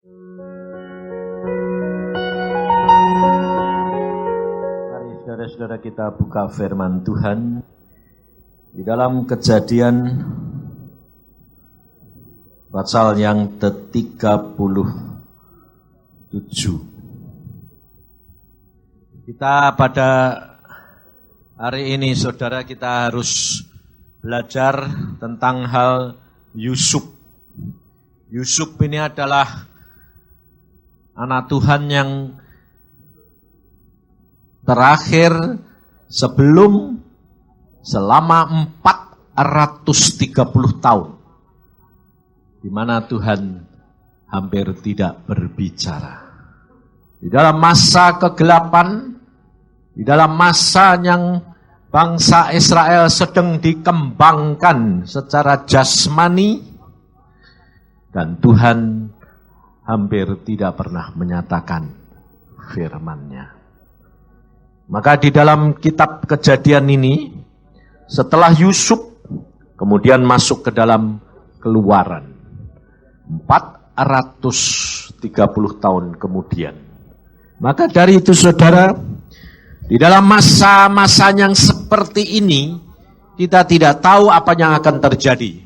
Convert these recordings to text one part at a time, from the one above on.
Mari saudara-saudara kita buka firman Tuhan di dalam Kejadian pasal yang ke-37. Kita pada hari ini saudara kita harus belajar tentang hal Yusuf. Yusuf ini adalah anak Tuhan yang terakhir selama 430 tahun. Di mana Tuhan hampir tidak berbicara. Di dalam masa kegelapan, di dalam masa yang bangsa Israel sedang dikembangkan secara jasmani, dan Tuhan hampir tidak pernah menyatakan firman-Nya. Maka di dalam kitab Kejadian ini, setelah Yusuf kemudian masuk ke dalam Keluaran, 430 tahun kemudian. Maka dari itu saudara, di dalam masa-masa yang seperti ini, kita tidak tahu apa yang akan terjadi.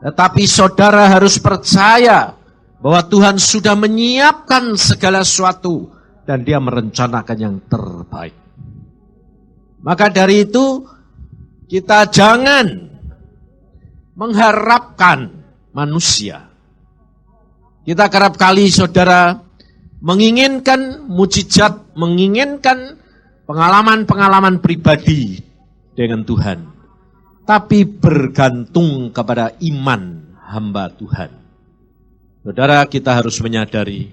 Tetapi saudara harus percaya bahwa Tuhan sudah menyiapkan segala sesuatu dan Dia merencanakan yang terbaik. Maka dari itu kita jangan mengharapkan manusia. Kita kerap kali saudara menginginkan mujizat, menginginkan pengalaman-pengalaman pribadi dengan Tuhan. Tapi bergantung kepada iman hamba Tuhan. Saudara, kita harus menyadari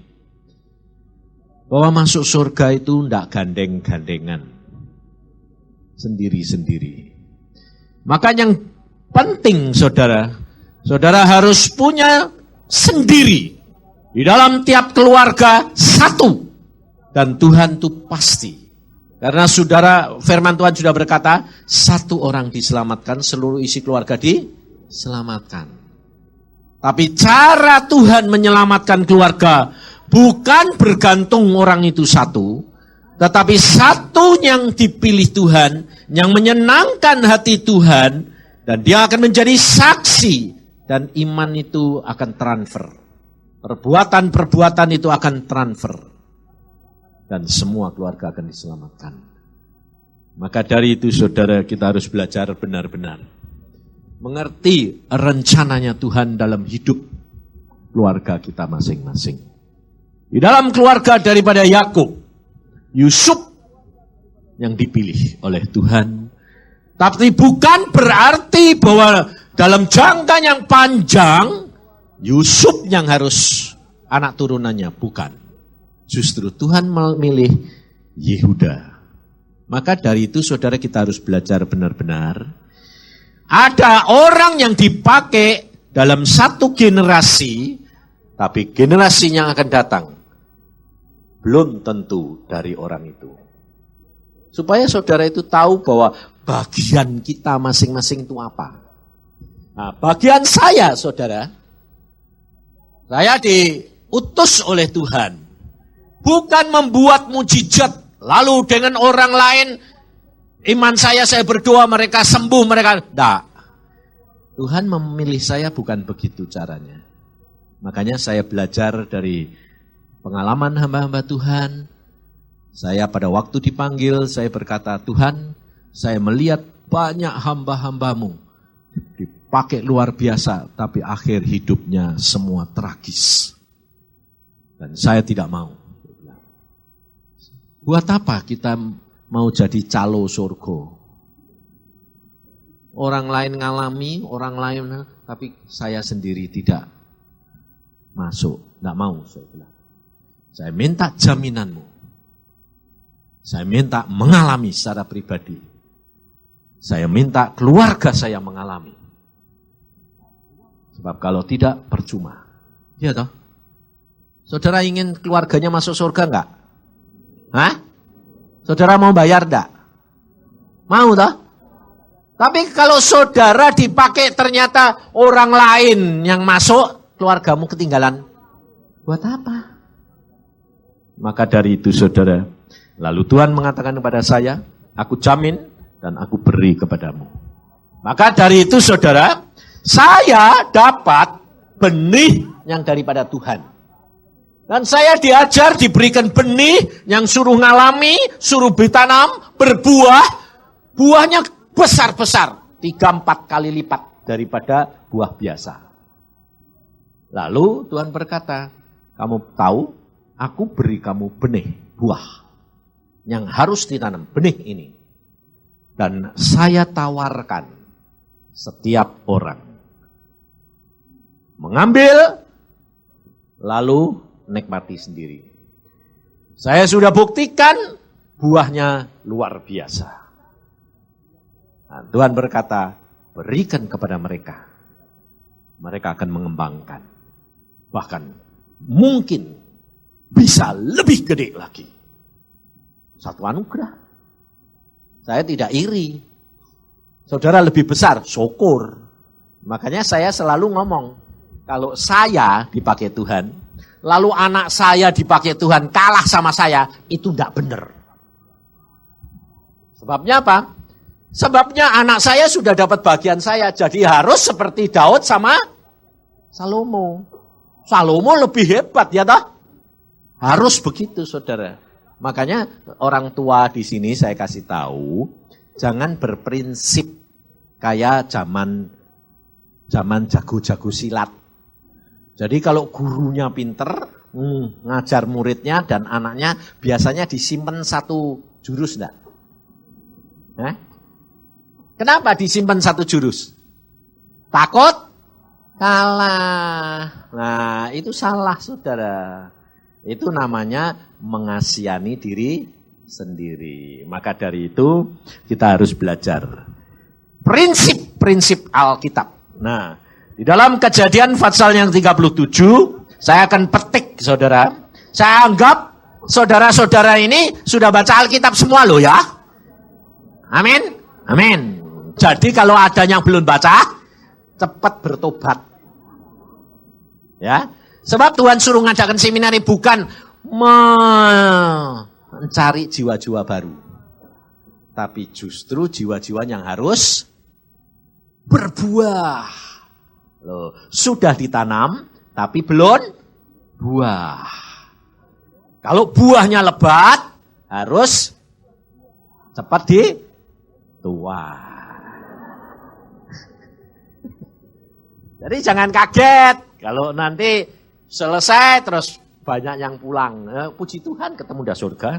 bahwa masuk surga itu tidak gandeng-gandengan, sendiri-sendiri. Maka yang penting saudara harus punya sendiri. Di dalam tiap keluarga satu. Dan Tuhan itu pasti. Karena saudara, firman Tuhan sudah berkata, satu orang diselamatkan, seluruh isi keluarga diselamatkan. Tapi cara Tuhan menyelamatkan keluarga bukan bergantung orang itu satu, tetapi satu yang dipilih Tuhan, yang menyenangkan hati Tuhan, dan dia akan menjadi saksi, dan iman itu akan transfer. Perbuatan-perbuatan itu akan transfer. Dan semua keluarga akan diselamatkan. Maka dari itu saudara, kita harus belajar benar-benar mengerti rencananya Tuhan dalam hidup keluarga kita masing-masing. Di dalam keluarga daripada Yakub, Yusuf yang dipilih oleh Tuhan. Tapi bukan berarti bahwa dalam jangka yang panjang Yusuf yang harus anak turunannya, bukan. Justru Tuhan memilih Yehuda. Maka dari itu saudara kita harus belajar benar-benar. Ada orang yang dipakai dalam satu generasi, tapi generasi yang akan datang belum tentu dari orang itu. Supaya saudara itu tahu bahwa bagian kita masing-masing itu apa. Nah, bagian saya saudara, saya diutus oleh Tuhan. Bukan membuat mujizat, lalu dengan orang lain, iman saya berdoa, mereka sembuh, mereka, tidak. Tuhan memilih saya bukan begitu caranya. Makanya saya belajar dari pengalaman hamba-hamba Tuhan. Saya pada waktu dipanggil, saya berkata, Tuhan, saya melihat banyak hamba-hambamu dipakai luar biasa, tapi akhir hidupnya semua tragis. Dan saya tidak mau. Buat apa kita mau jadi calo surga? Orang lain ngalami, orang lain, tapi saya sendiri tidak masuk. Tidak mau, saya bilang. Saya minta jaminanmu. Saya minta mengalami secara pribadi. Saya minta keluarga saya mengalami. Sebab kalau tidak, percuma. Iya toh? Saudara ingin keluarganya masuk surga enggak? Hah? Saudara mau bayar enggak? Mau toh? Tapi kalau saudara dipakai ternyata orang lain yang masuk, keluargamu ketinggalan. Buat apa? Maka dari itu saudara, lalu Tuhan mengatakan kepada saya, aku jamin dan aku beri kepadamu. Maka dari itu saudara, saya dapat benih yang daripada Tuhan. Dan saya diajar, diberikan benih yang suruh ngalami, suruh ditanam, berbuah. Buahnya besar-besar, 3-4 kali lipat daripada buah biasa. Lalu Tuhan berkata, kamu tahu, aku beri kamu benih, buah yang harus ditanam, benih ini. Dan saya tawarkan setiap orang mengambil, lalu nikmati sendiri. Saya sudah buktikan buahnya luar biasa. Nah, Tuhan berkata, berikan kepada mereka. Mereka akan mengembangkan. Bahkan mungkin bisa lebih gede lagi. Satu anugerah. Saya tidak iri. Saudara lebih besar, syukur. Makanya saya selalu ngomong, kalau saya dipakai Tuhan, lalu anak saya dipakai Tuhan kalah sama saya, itu tidak benar. Sebabnya apa? Sebabnya anak saya sudah dapat bagian saya, jadi harus seperti Daud sama Salomo. Salomo lebih hebat ya toh? Harus begitu saudara. Makanya orang tua di sini saya kasih tahu, jangan berprinsip kayak zaman jago-jago silat. Jadi kalau gurunya pinter, ngajar muridnya dan anaknya biasanya disimpan satu jurus enggak? Kenapa disimpan satu jurus? Takut kalah. Nah itu salah saudara. Itu namanya mengasihani diri sendiri. Maka dari itu kita harus belajar prinsip-prinsip Alkitab. Nah, di dalam Kejadian pasal yang 37, saya akan petik saudara. Saya anggap saudara-saudara ini sudah baca Alkitab semua loh ya. Amin. Amin. Jadi kalau ada yang belum baca, cepat bertobat. Ya. Sebab Tuhan suruh ngadakan seminar ini bukan mencari jiwa-jiwa baru. Tapi justru jiwa-jiwa yang harus berbuah. Loh, sudah ditanam tapi belum buah. Kalau buahnya lebat harus cepat dituai. Jadi jangan kaget kalau nanti selesai terus banyak yang pulang. Puji Tuhan ketemu dah surga.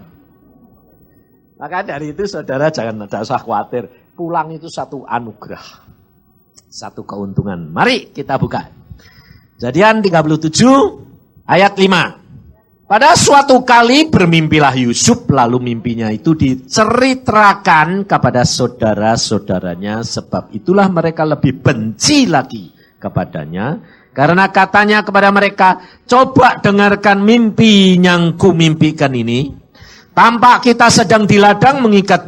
Maka dari itu saudara jangan usah khawatir. Pulang itu satu anugerah. Satu keuntungan. Mari kita buka. Kejadian 37 ayat 5. Pada suatu kali bermimpilah Yusuf, lalu mimpinya itu diceritakan kepada saudara-saudaranya, sebab itulah mereka lebih benci lagi kepadanya. Karena katanya kepada mereka, coba dengarkan mimpi yang kumimpikan ini. Tampak kita sedang di ladang mengikat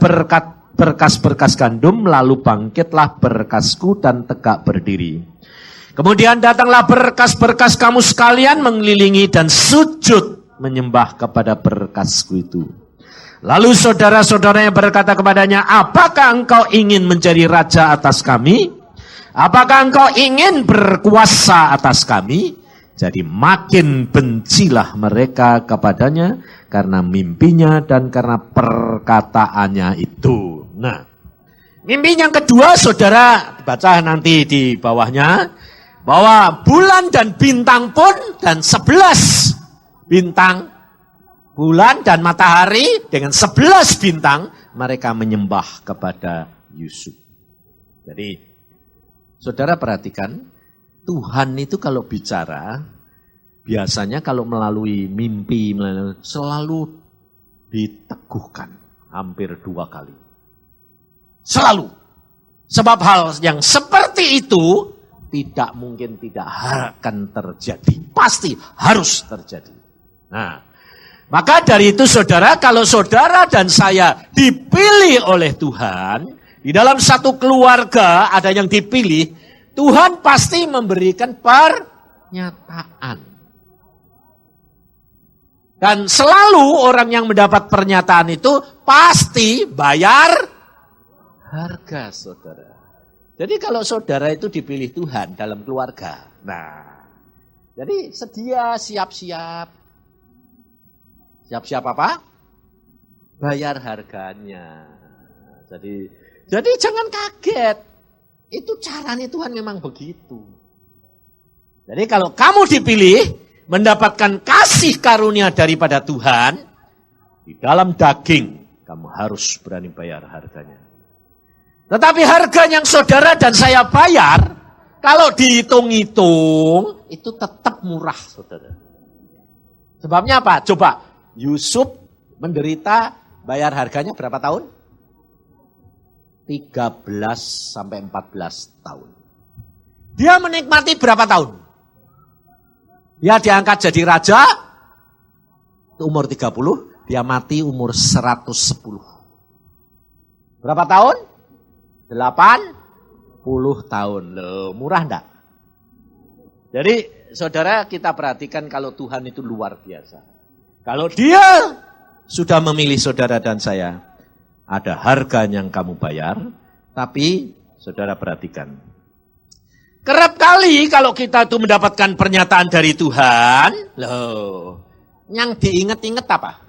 berkas-berkas gandum, lalu bangkitlah berkasku dan tegak berdiri. Kemudian datanglah berkas-berkas kamu sekalian mengelilingi dan sujud menyembah kepada berkasku itu. Lalu saudara-saudaranya berkata kepadanya, apakah engkau ingin menjadi raja atas kami? Apakah engkau ingin berkuasa atas kami? Jadi makin bencilah mereka kepadanya karena mimpinya dan karena perkataannya itu. Nah, mimpi yang kedua saudara baca nanti di bawahnya, bahwa bulan dan bintang pun dan 11 bintang, bulan dan matahari dengan 11 bintang, mereka menyembah kepada Yusuf. Jadi saudara perhatikan, Tuhan itu kalau bicara, biasanya kalau melalui mimpi, selalu diteguhkan hampir 2 kali. Selalu. Sebab hal yang seperti itu tidak mungkin tidak akan terjadi. Pasti harus terjadi. Nah, maka dari itu saudara, kalau saudara dan saya dipilih oleh Tuhan, di dalam satu keluarga ada yang dipilih, Tuhan pasti memberikan pernyataan. Dan selalu orang yang mendapat pernyataan itu pasti bayar harga, saudara. Jadi kalau saudara itu dipilih Tuhan dalam keluarga, nah, jadi sedia, siap-siap. Siap-siap apa? Bayar harganya. Jadi jangan kaget. Itu caranya Tuhan memang begitu. Jadi kalau kamu dipilih mendapatkan kasih karunia daripada Tuhan, di dalam daging kamu harus berani bayar harganya. Tetapi harga yang saudara dan saya bayar, kalau dihitung-hitung, itu tetap murah, saudara. Sebabnya apa? Coba, Yusuf menderita bayar harganya berapa tahun? 13 sampai 14 tahun. Dia menikmati berapa tahun? Dia diangkat jadi raja, umur 30, dia mati umur 110. Berapa tahun? 80 tahun. Loh, murah enggak? Jadi saudara, kita perhatikan kalau Tuhan itu luar biasa. Kalau dia sudah memilih saudara dan saya, ada harga yang kamu bayar, tapi saudara perhatikan. Kerap kali kalau kita itu mendapatkan pernyataan dari Tuhan, loh, yang diingat-ingat apa?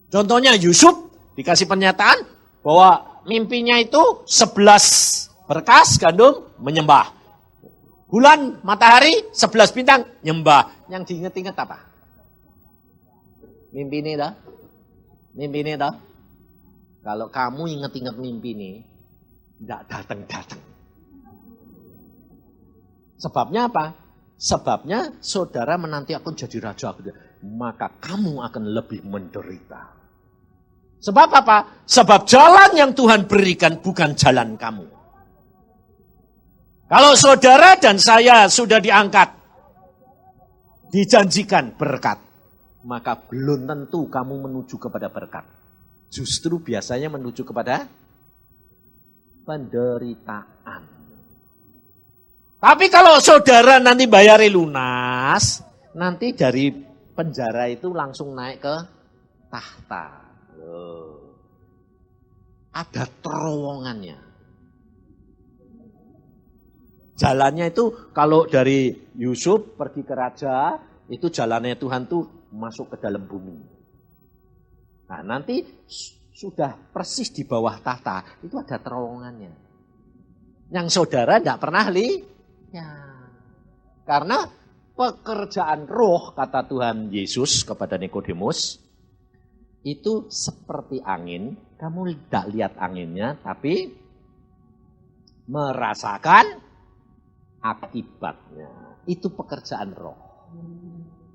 Contohnya Yusuf dikasih pernyataan bahwa mimpinya itu 11 berkas gandum menyembah. Bulan, matahari, 11 bintang nyembah. Yang diingat-ingat apa? Mimpi ini dah. Mimpi ini dah. Kalau kamu ingat-ingat mimpi ini, enggak datang-datang. Sebabnya apa? Sebabnya saudara menanti akan jadi raja. Maka kamu akan lebih menderita. Sebab apa? Sebab jalan yang Tuhan berikan bukan jalan kamu. Kalau saudara dan saya sudah diangkat, dijanjikan berkat, maka belum tentu kamu menuju kepada berkat. Justru biasanya menuju kepada penderitaan. Tapi kalau saudara nanti bayari lunas, nanti dari penjara itu langsung naik ke tahta. Ada terowongannya. Jalannya itu kalau dari Yusuf pergi ke raja, itu jalannya Tuhan tuh masuk ke dalam bumi. Nah nanti sudah persis di bawah tahta, itu ada terowongannya. Yang saudara tidak pernah lihat. Karena pekerjaan roh, kata Tuhan Yesus kepada Nikodemus, itu seperti angin, kamu tidak lihat anginnya, tapi merasakan akibatnya. Itu pekerjaan roh.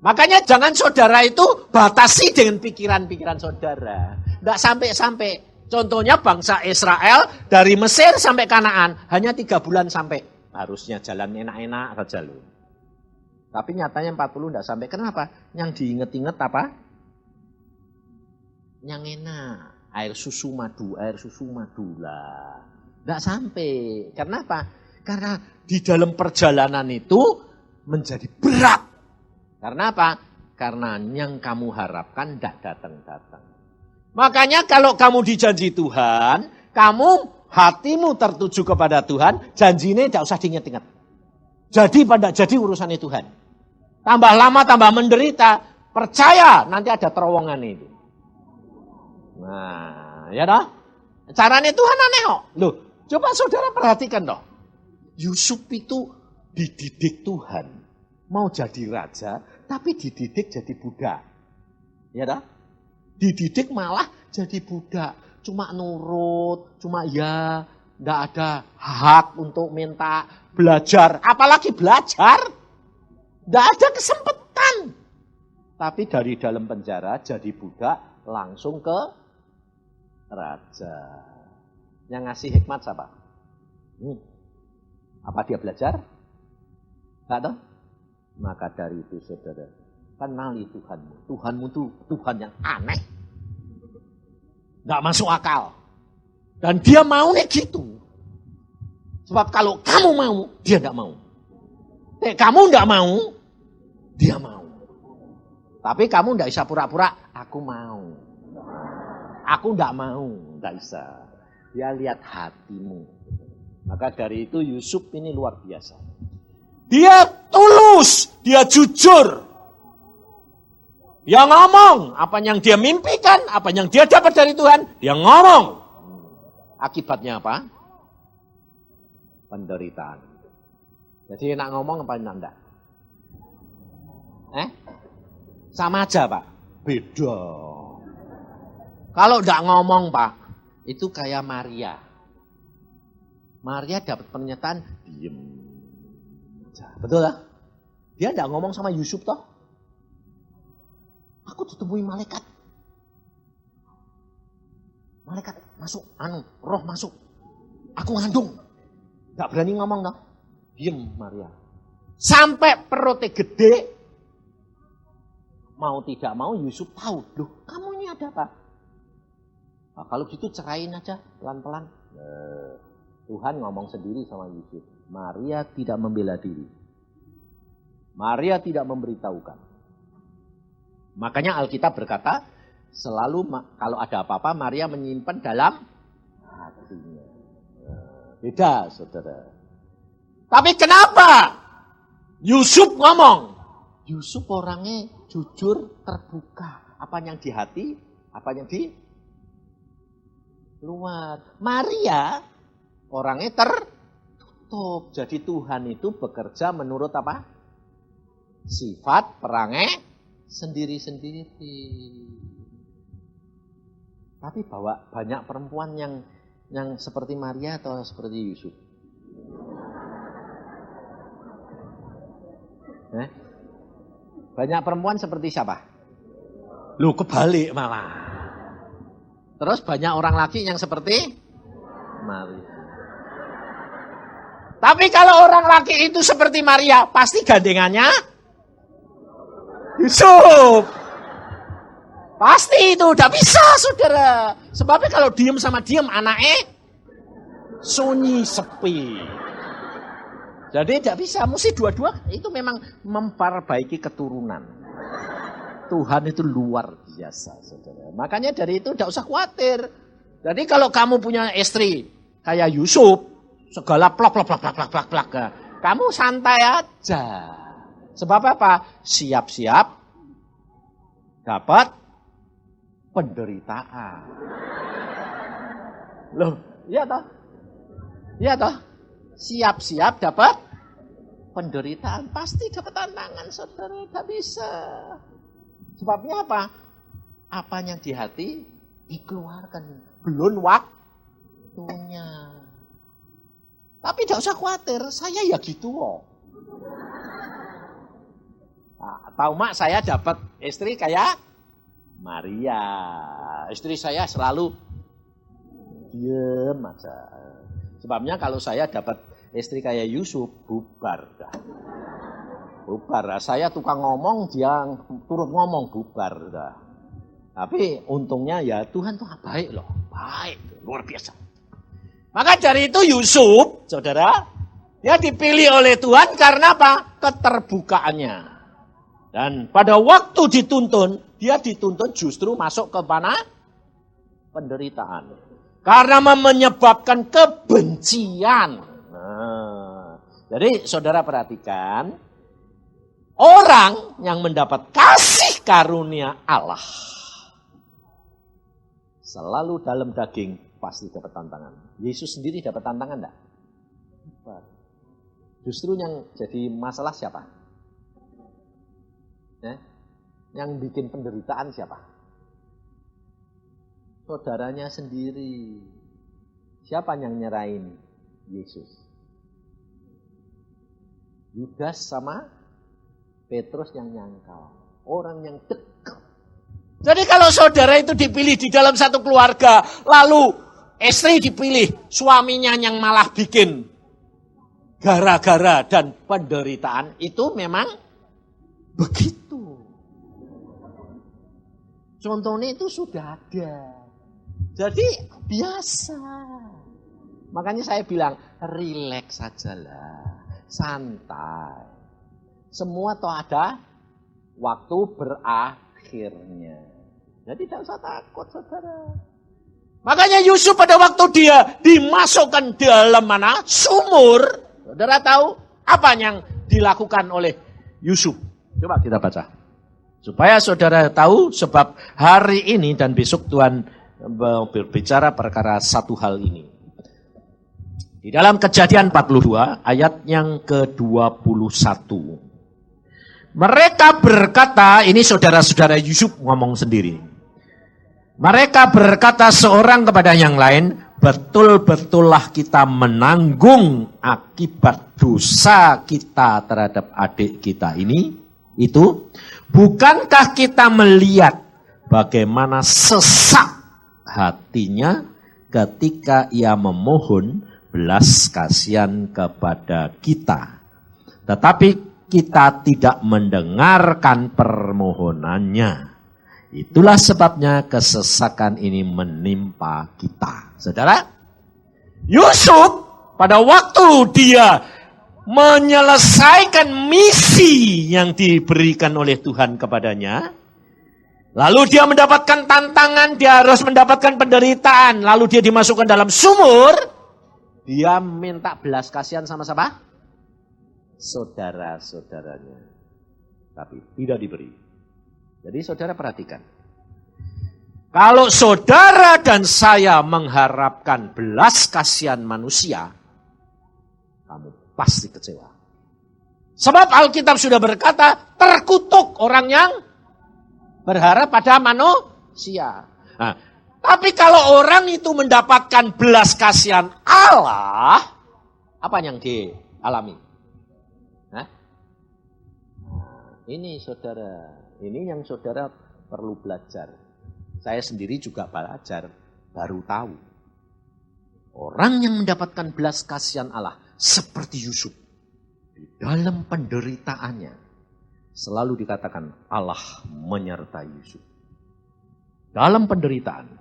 Makanya jangan saudara itu batasi dengan pikiran-pikiran saudara. Tidak sampai-sampai. Contohnya bangsa Israel dari Mesir sampai Kanaan, hanya 3 bulan sampai. Harusnya jalan enak-enak saja loh. Tapi nyatanya 40 tidak sampai. Kenapa? Yang diinget-inget apa? Yang enak, air susu madu lah. Tidak sampai. Karena apa? Karena di dalam perjalanan itu menjadi berat. Karena apa? Karena yang kamu harapkan tidak datang-datang. Makanya kalau kamu dijanji Tuhan, kamu hatimu tertuju kepada Tuhan, janjinya tidak usah diingat-ingat. Jadi urusannya Tuhan. Tambah lama tambah menderita, percaya nanti ada terowongan itu. Nah, ya dah. Caranya Tuhan aneh kok. Loh, coba saudara perhatikan toh. Yusuf itu dididik Tuhan. Mau jadi raja, tapi dididik jadi budak. Ya dah. Dididik malah jadi budak. Cuma nurut, cuma ya, enggak ada hak untuk minta belajar. Apalagi belajar. Enggak ada kesempatan. Tapi dari dalam penjara jadi budak langsung ke raja. Yang ngasih hikmat siapa? Apa dia belajar? Enggak tahu. Maka dari itu saudara, kenali Tuhanmu. Tuhanmu itu Tuhan yang aneh. Enggak masuk akal. Dan dia maunya gitu. Sebab kalau kamu mau, dia enggak mau. Kamu enggak mau, dia mau. Tapi kamu tidak bisa pura-pura, aku mau. Aku tidak mau, tidak bisa. Dia lihat hatimu. Maka dari itu Yusuf ini luar biasa. Dia tulus, dia jujur. Dia ngomong apa yang dia mimpikan, apa yang dia dapat dari Tuhan, dia ngomong. Akibatnya apa? Penderitaan. Jadi nak ngomong apa enggak? Sama aja Pak, beda. Kalau enggak ngomong Pak, itu kayak Maria. Maria dapat pernyataan, diem. Betul lah? Dia enggak ngomong sama Yusuf toh. Aku ditemui malaikat. Malaikat masuk, roh masuk. Aku ngandung. Enggak berani ngomong toh. Diem Maria. Sampai perutnya gede. Mau tidak mau Yusuf tahu. Loh kamu ini ada apa? Nah, kalau gitu cerain aja pelan-pelan. Tuhan ngomong sendiri sama Yusuf. Maria tidak membela diri. Maria tidak memberitahukan. Makanya Alkitab berkata, selalu kalau ada apa-apa Maria menyimpan dalam hatinya. Beda saudara. Tapi kenapa Yusuf ngomong? Yusuf orangnya jujur, terbuka. Apa yang di hati, apa yang di luar. Maria orangnya tertutup. Jadi Tuhan itu bekerja menurut apa? Sifat perangai sendiri-sendiri. Tapi bahwa banyak perempuan yang seperti Maria atau seperti Yusuf. Banyak perempuan seperti siapa? Lu kebalik malah. Terus banyak orang laki yang seperti Maria. Tapi kalau orang laki itu seperti Maria, pasti gandengannya Yusuf. Pasti itu udah bisa saudara. Sebabnya kalau diem sama diem anaknya sunyi sepi. Jadi tidak bisa, mesti dua-dua itu memang memperbaiki keturunan. Tuhan itu luar biasa saudara. Makanya dari itu tidak usah khawatir. Jadi kalau kamu punya istri kayak Yusuf, segala plak. Kamu santai aja. Sebab apa? Siap-siap dapat penderitaan. Loh, iya toh? Iya toh? Siap-siap dapat penderitaan. Pasti dapat tantangan, saudara. Tak bisa. Sebabnya apa? Apa yang di hati dikeluarkan. Belum waktunya. Tapi tidak usah khawatir. Saya ya gitu loh. Nah, tahu mak, saya dapat istri kayak Maria. Istri saya selalu diem aja. Sebabnya kalau saya dapat istri kayak Yusuf, bubar dah. Bubar. Saya tukang ngomong, dia turut ngomong, bubar dah. Tapi untungnya ya Tuhan tuh baik loh. Baik, luar biasa. Maka dari itu Yusuf, saudara, dia dipilih oleh Tuhan karena apa? Keterbukaannya. Dan pada waktu dituntun, dia dituntun justru masuk ke mana? Penderitaan. Karena menyebabkan kebencian. Nah, jadi saudara perhatikan, orang yang mendapat kasih karunia Allah selalu dalam daging pasti dapat tantangan. Yesus sendiri dapat tantangan enggak? Justru yang jadi masalah siapa? Yang bikin penderitaan siapa? Saudaranya sendiri. Siapa yang nyerahin Yesus? Yudas sama Petrus yang nyangkal. Orang yang dekat. Jadi kalau saudara itu dipilih di dalam satu keluarga, lalu istri dipilih, suaminya yang malah bikin gara-gara dan penderitaan, itu memang begitu. Contohnya itu sudah ada. Jadi biasa. Makanya saya bilang, rileks sajalah. Santai. Semua toh ada waktu berakhirnya. Jadi tidak usah takut, saudara. Makanya Yusuf pada waktu dia dimasukkan dalam mana? Sumur. Saudara tahu apa yang dilakukan oleh Yusuf? Coba kita baca. Supaya saudara tahu, sebab hari ini dan besok Tuhan berbicara perkara satu hal ini. Di dalam Kejadian 42 ayat yang ke-21. Mereka berkata, ini saudara-saudara Yusuf ngomong sendiri. Mereka berkata seorang kepada yang lain, betul-betullah kita menanggung akibat dosa kita terhadap adik kita ini. Itu, bukankah kita melihat bagaimana sesak hatinya ketika ia memohon belas kasihan kepada kita. Tetapi kita tidak mendengarkan permohonannya. Itulah sebabnya kesesakan ini menimpa kita. Saudara, Yusuf pada waktu dia menyelesaikan misi yang diberikan oleh Tuhan kepadanya, lalu dia mendapatkan tantangan, dia harus mendapatkan penderitaan, lalu dia dimasukkan dalam sumur, dia minta belas kasihan sama siapa? Saudara-saudaranya. Tapi tidak diberi. Jadi saudara perhatikan. Kalau saudara dan saya mengharapkan belas kasihan manusia, kamu pasti kecewa. Sebab Alkitab sudah berkata, terkutuk orang yang berharap pada manusia. Nah, tapi kalau orang itu mendapatkan belas kasihan Allah, apa yang dialami? Nah, ini saudara, ini yang saudara perlu belajar. Saya sendiri juga belajar, baru tahu. Orang yang mendapatkan belas kasihan Allah, seperti Yusuf, di dalam penderitaannya, selalu dikatakan Allah menyertai Yusuf. Dalam penderitaan.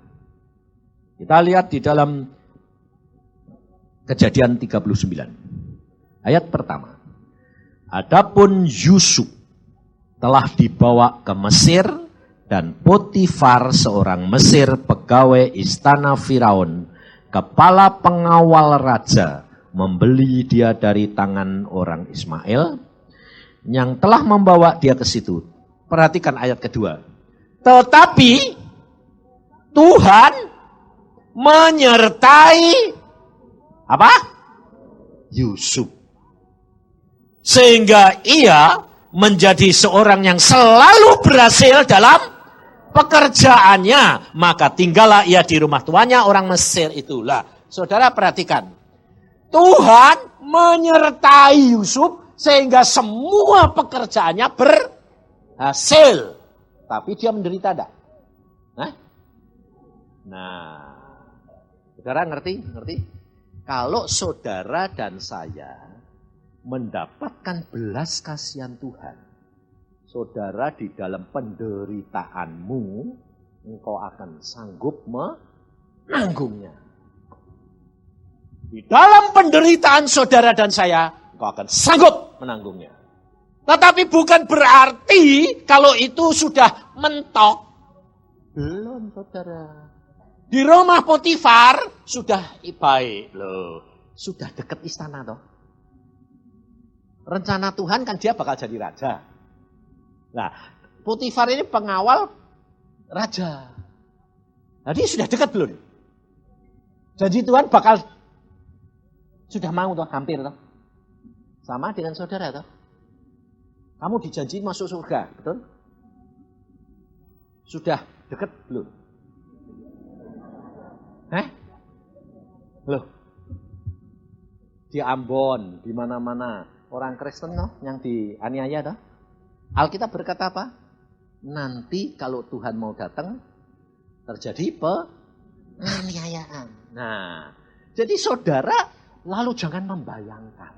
Kita lihat di dalam Kejadian 39. Ayat pertama. Adapun Yusuf telah dibawa ke Mesir dan Potifar seorang Mesir pegawai istana Firaun, kepala pengawal raja, membeli dia dari tangan orang Ismail yang telah membawa dia ke situ. Perhatikan ayat kedua. Tetapi Tuhan menyertai apa? Yusuf. Sehingga ia menjadi seorang yang selalu berhasil dalam pekerjaannya. Maka tinggallah ia di rumah tuannya orang Mesir itulah. Saudara perhatikan. Tuhan menyertai Yusuf sehingga semua pekerjaannya berhasil. Tapi dia menderita enggak? Nah, saudara ngerti? Kalau saudara dan saya mendapatkan belas kasihan Tuhan, saudara di dalam penderitaanmu, engkau akan sanggup menanggungnya. Di dalam penderitaan saudara dan saya, engkau akan sanggup menanggungnya. Tetapi bukan berarti kalau itu sudah mentok. Belum, saudara. Di rumah Potifar sudah baik loh. Sudah dekat istana toh. Rencana Tuhan kan dia bakal jadi raja. Nah, Potifar ini pengawal raja. Nah, dia sudah dekat belum? Janji Tuhan bakal sudah mau toh, hampir toh. Sama dengan saudara toh. Kamu dijanji masuk surga, betul? Sudah dekat belum? Loh. Di Ambon, di mana-mana orang Kristen toh yang dianiaya toh. Alkitab berkata apa? Nanti kalau Tuhan mau datang terjadi penganiayaan. Nah, jadi saudara lalu jangan membayangkan.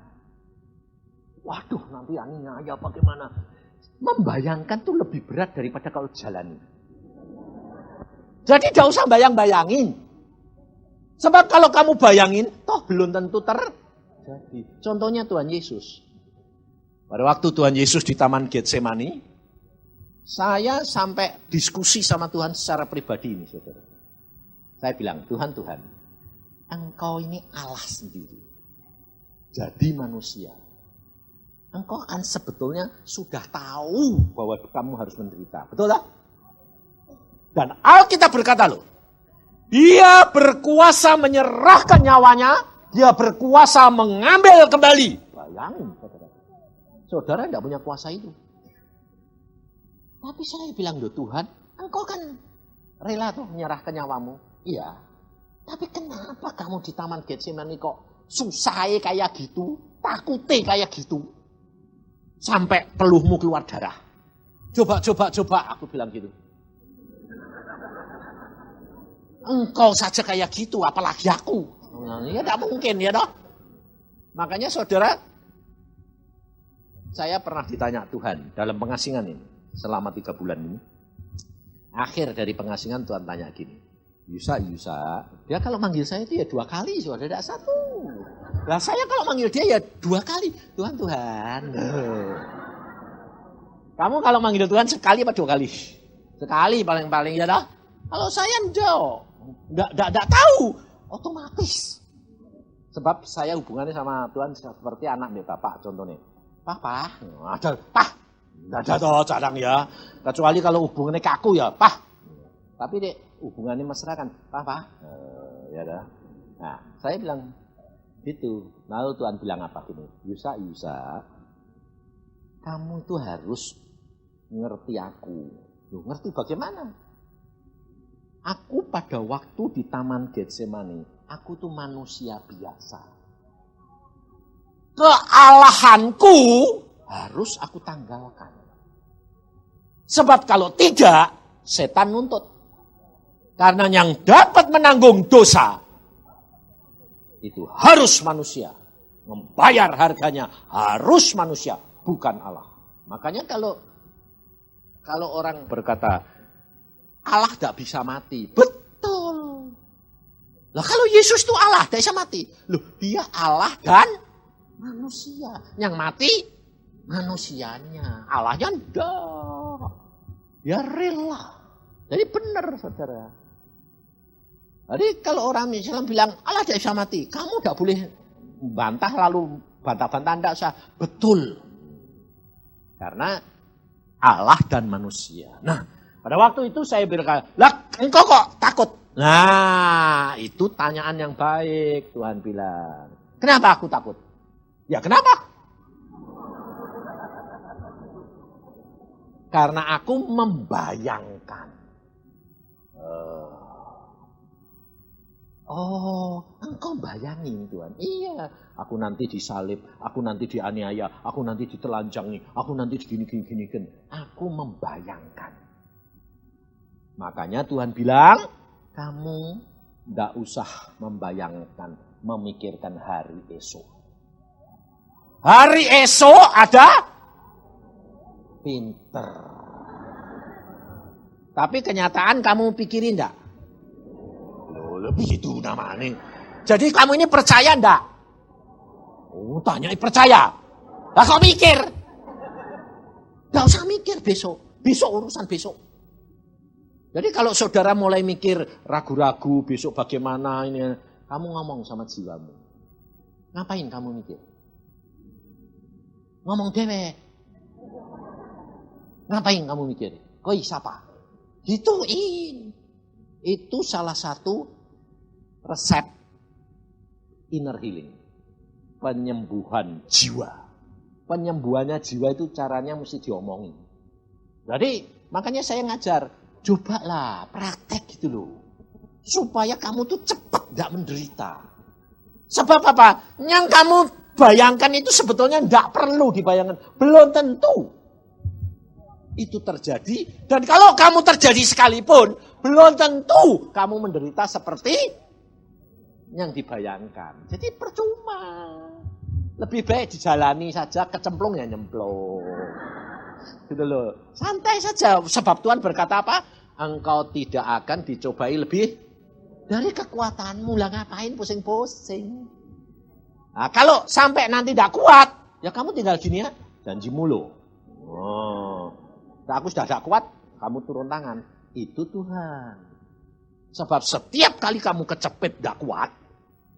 Waduh, nanti aniaya bagaimana? Membayangkan tuh lebih berat daripada kalau jalani. Jadi tidak usah bayang-bayangin. Sebab kalau kamu bayangin, toh belum tentu terjadi. Contohnya Tuhan Yesus. Pada waktu Tuhan Yesus di Taman Getsemani, Saya sampai diskusi sama Tuhan secara pribadi ini, saudara. Saya bilang, Tuhan, Engkau ini Allah sendiri. Jadi manusia. Engkau kan sebetulnya sudah tahu bahwa kamu harus menderita. Betul tak? Dan Alkitab berkata loh, Dia berkuasa menyerahkan nyawanya, Dia berkuasa mengambil kembali. Bayangin, saudara. Saudara tidak punya kuasa itu. Tapi saya bilang, loh Tuhan, Engkau kan rela tuh menyerahkan nyawamu. Iya. Tapi kenapa kamu di Taman Getsemani kok susahnya kayak gitu, takutnya kayak gitu, sampai peluhmu keluar darah. Coba, aku bilang gitu. Engkau saja kayak gitu, apalagi aku. Ya tidak mungkin, ya toh. Makanya saudara, saya pernah ditanya Tuhan dalam pengasingan ini, selama 3 bulan ini. Akhir dari pengasingan Tuhan tanya gini, Yusa, dia kalau manggil saya itu ya 2 kali, saudara, tidak 1. Nah saya kalau manggil dia ya 2 kali, Tuhan. Kamu kalau manggil Tuhan sekali apa 2 kali? Sekali paling-paling, ya toh. Kalau saya enggak tahu, otomatis. Sebab saya hubungannya sama Tuhan seperti anak nih bapak contohnya. Papa, enggak ada toh jarang ya. Kecuali kalau hubungannya kaku ya, Tapi dek hubungannya mesra kan, Papa. Ya dah. Nah, saya bilang gitu. Lalu Tuhan bilang apa gini? Yusa, kamu itu harus ngerti aku. Loh, ngerti bagaimana? Aku pada waktu di Taman Getsemani, aku tuh manusia biasa. Kealahanku harus aku tanggalkan. Sebab kalau tidak, setan nuntut. Karena yang dapat menanggung dosa, itu harus manusia. Membayar harganya harus manusia, bukan Allah. Makanya kalau orang berkata, Allah tidak bisa mati. Betul. Lah kalau Yesus itu Allah, tidak bisa mati. Loh, dia Allah dan manusia. Yang mati manusianya. Allahnya enggak. Dia rela. Jadi benar, saudara. Jadi kalau orang Islam bilang Allah tidak bisa mati, kamu tidak boleh bantah lalu bantah-bantah tidak usah. Betul. Karena Allah dan manusia. Nah, pada waktu itu saya berkata, lah engkau kok takut? Nah, itu tanyaan yang baik, Tuhan bilang. Kenapa aku takut? Ya kenapa? Karena aku membayangkan. Engkau bayangin Tuhan. Iya, aku nanti disalib, aku nanti dianiaya, aku nanti ditelanjangi, aku nanti gini. Aku membayangkan. Makanya Tuhan bilang, kamu tidak usah membayangkan, memikirkan hari esok. Hari esok ada pinter. Tapi kenyataan kamu pikirin enggak? Lebih itu namanya. Jadi kamu ini percaya enggak? Tanya percaya. Lah kok mikir? Enggak usah mikir besok. Besok urusan besok. Jadi kalau saudara mulai mikir ragu-ragu besok bagaimana ini, kamu ngomong sama jiwamu. Ngapain kamu mikir? Ngomong dewek. Ngapain kamu mikir? Koi siapa? Gituin. Itu salah satu resep inner healing. Penyembuhan jiwa. Penyembuhannya jiwa itu caranya mesti diomongin. Jadi makanya saya ngajar, cobalah praktek gitu loh. Supaya kamu tuh cepat gak menderita. Sebab apa? Yang kamu bayangkan itu sebetulnya gak perlu dibayangkan. Belum tentu itu terjadi. Dan kalau kamu terjadi sekalipun, belum tentu kamu menderita seperti yang dibayangkan. Jadi percuma. Lebih baik dijalani saja, kecemplung ya nyemplung. Gitu loh. Santai saja. Sebab Tuhan berkata apa? Engkau tidak akan dicobai lebih dari kekuatanmu. Lah ngapain pusing-pusing. Nah, kalau sampai nanti tidak kuat, ya kamu tinggal gini ya. Janjimu loh. Aku sudah tidak kuat, kamu turun tangan. Itu Tuhan. Sebab setiap kali kamu kecepit tidak kuat,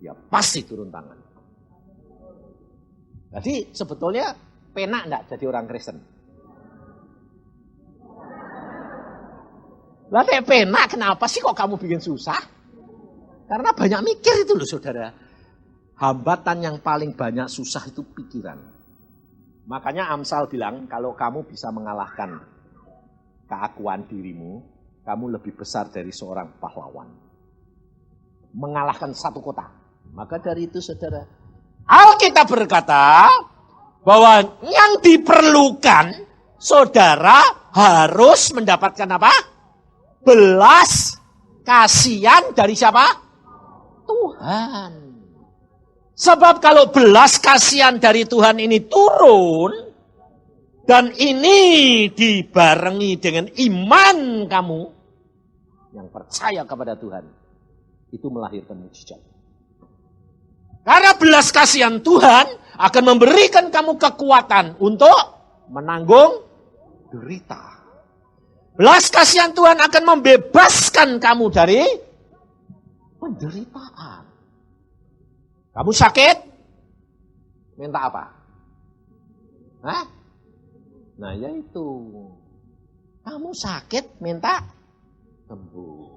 ya pasti turun tangan. Jadi sebetulnya penak enggak jadi orang Kristen? Lah penak kenapa sih kok kamu bikin susah? Karena banyak mikir itu loh saudara. Hambatan yang paling banyak susah itu pikiran. Makanya Amsal bilang kalau kamu bisa mengalahkan keakuan dirimu, kamu lebih besar dari seorang pahlawan. Mengalahkan satu kota. Maka dari itu saudara, Alkitab berkata bahwa yang diperlukan saudara harus mendapatkan apa? Belas kasihan dari siapa? Tuhan. Sebab kalau belas kasihan dari Tuhan ini turun, dan ini dibarengi dengan iman kamu yang percaya kepada Tuhan, itu melahirkan mujizat. Karena belas kasihan Tuhan akan memberikan kamu kekuatan untuk menanggung derita. Belas kasihan Tuhan akan membebaskan kamu dari penderitaan. Kamu sakit? Minta apa? Hah? Nah yaitu. Kamu sakit minta sembuh.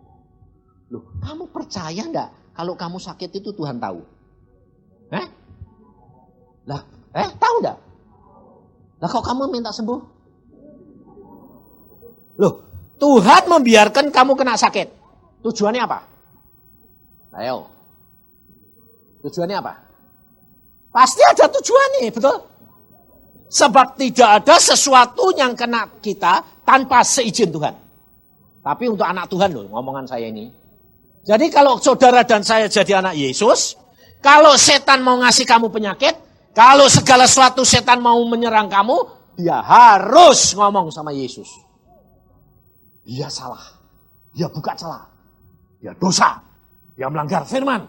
Loh, kamu percaya enggak kalau kamu sakit itu Tuhan tahu? Hah? Lah, tahu enggak? Lah kok kamu minta sembuh? Loh, Tuhan membiarkan kamu kena sakit. Tujuannya apa? Ayo. Tujuannya apa? Pasti ada tujuannya, betul? Sebab tidak ada sesuatu yang kena kita tanpa seizin Tuhan. Tapi untuk anak Tuhan loh, ngomongan saya ini. Jadi kalau saudara dan saya jadi anak Yesus, kalau setan mau ngasih kamu penyakit, kalau segala sesuatu setan mau menyerang kamu, dia harus ngomong sama Yesus. Dia salah, dia buka celah, dia dosa, dia melanggar firman,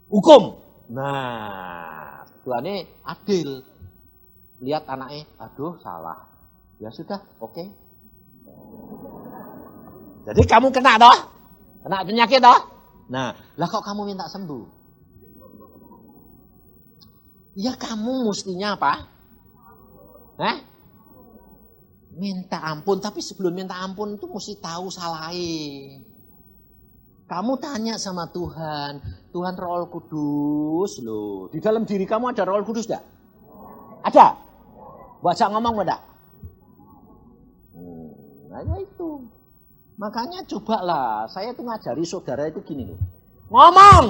hukum. Nah, Tuhan ini adil. Lihat anaknya, aduh salah. Ya sudah, oke. Jadi kamu kena toh? Kena penyakit toh? Nah, lah kok kamu minta sembuh? Ya kamu mestinya apa? Minta ampun, tapi sebelum minta ampun itu mesti tahu salahnya. Kamu tanya sama Tuhan, Tuhan Roh Kudus loh. Di dalam diri kamu ada Roh Kudus enggak? Ada? Baca ngomong enggak? Nah itu. Makanya cobalah, saya tuh ngajari saudara itu gini loh. Ngomong!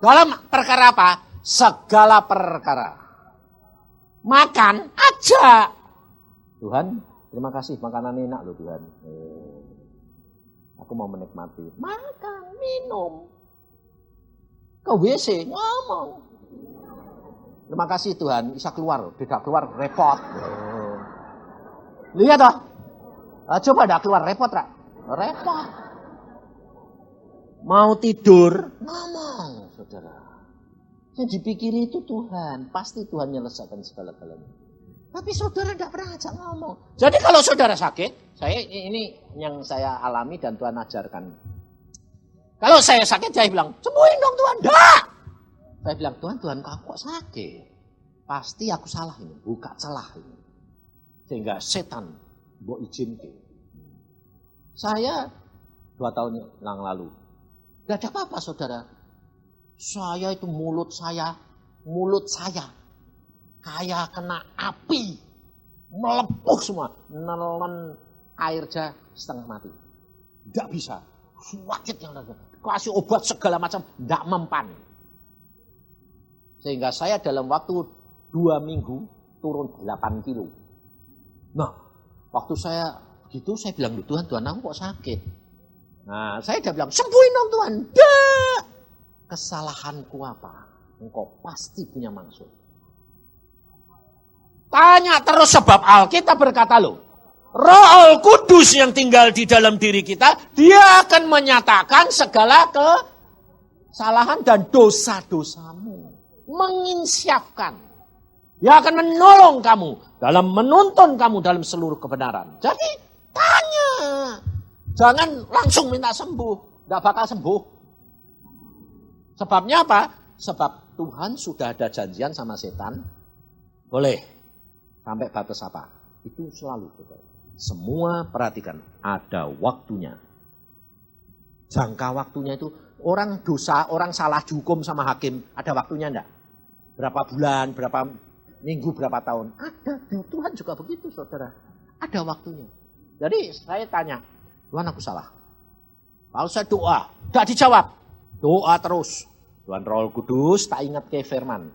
Dalam perkara apa? Segala perkara. Makan aja. Tuhan, terima kasih makanan enak loh Tuhan. Aku mau menikmati. Makan, minum. Ke WC, ngomong. Terima kasih Tuhan, bisa keluar. Tidak keluar, repot. Lihat toh. Coba dah keluar, repot tak? Repot. Mau tidur, ngomong saudara. Yang dipikiri itu Tuhan. Pasti Tuhan menyelesaikan segala-galanya. Tapi saudara tidak pernah ajak ngomong. Jadi kalau saudara sakit, saya ini yang saya alami dan Tuhan ajarkan. Kalau saya sakit, saya bilang, sembuhin dong Tuhan. Enggak. Saya bilang, Tuhan kamu kok sakit? Pasti aku salah ini, buka celah ini. Sehingga setan mau izinkan. Saya 2 tahun yang lalu, tidak ada apa-apa saudara. Saya itu mulut saya kayak kena api, melepuh semua, nelen air aja setengah mati. Tidak bisa, sakit yang ada. Kasih obat segala macam, tidak mempan. Sehingga saya dalam waktu 2 minggu turun 8 kilo. Nah, waktu saya gitu saya bilang, Tuhan aku kok sakit. Nah, saya udah bilang, sembuhin dong Tuhan. Dah. Kesalahanku apa? Engkau pasti punya maksud. Tanya terus sebab Alkitab berkata loh, Roh Kudus yang tinggal di dalam diri kita, dia akan menyatakan segala kesalahan dan dosa-dosamu. Menginsyafkan. Dia akan menolong kamu dalam menuntun kamu dalam seluruh kebenaran. Jadi tanya. Jangan langsung minta sembuh. Tidak bakal sembuh. Sebabnya apa? Sebab Tuhan sudah ada janjian sama setan. Boleh. Sampai batas apa? Itu selalu. Saudara. Semua perhatikan. Ada waktunya. Jangka waktunya itu. Orang dosa, orang salah dihukum sama hakim. Ada waktunya enggak? Berapa bulan, berapa minggu, berapa tahun. Ada. Tuhan juga begitu saudara. Ada waktunya. Jadi saya tanya. Tuhan aku salah. Lalu saya doa. Tidak dijawab. Doa terus. Tuhan Roh Kudus tak ingat ke firman.